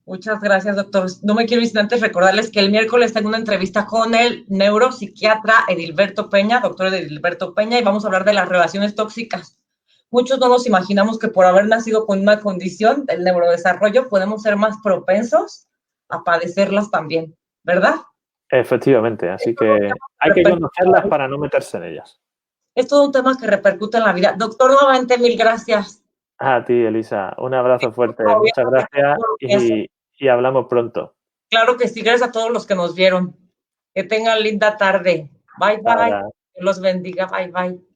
[SPEAKER 1] Muchas gracias, doctor. No me quiero ir sin antes recordarles que el miércoles tengo una entrevista con el neuropsiquiatra Edilberto Peña, doctor Edilberto Peña, y vamos a hablar de las relaciones tóxicas. Muchos no nos imaginamos que por haber nacido con una condición del neurodesarrollo podemos ser más propensos a padecerlas también, ¿verdad?
[SPEAKER 2] Efectivamente, así que hay que conocerlas para no meterse en ellas.
[SPEAKER 1] Es todo un tema que repercute en la vida. Doctor, nuevamente, mil gracias.
[SPEAKER 2] A ti, Elisa. Un abrazo fuerte. Muchas gracias y hablamos pronto.
[SPEAKER 1] Claro que sí, gracias a todos los que nos vieron. Que tengan linda tarde. Bye, bye.
[SPEAKER 2] Ahora.
[SPEAKER 1] Que los bendiga. Bye, bye.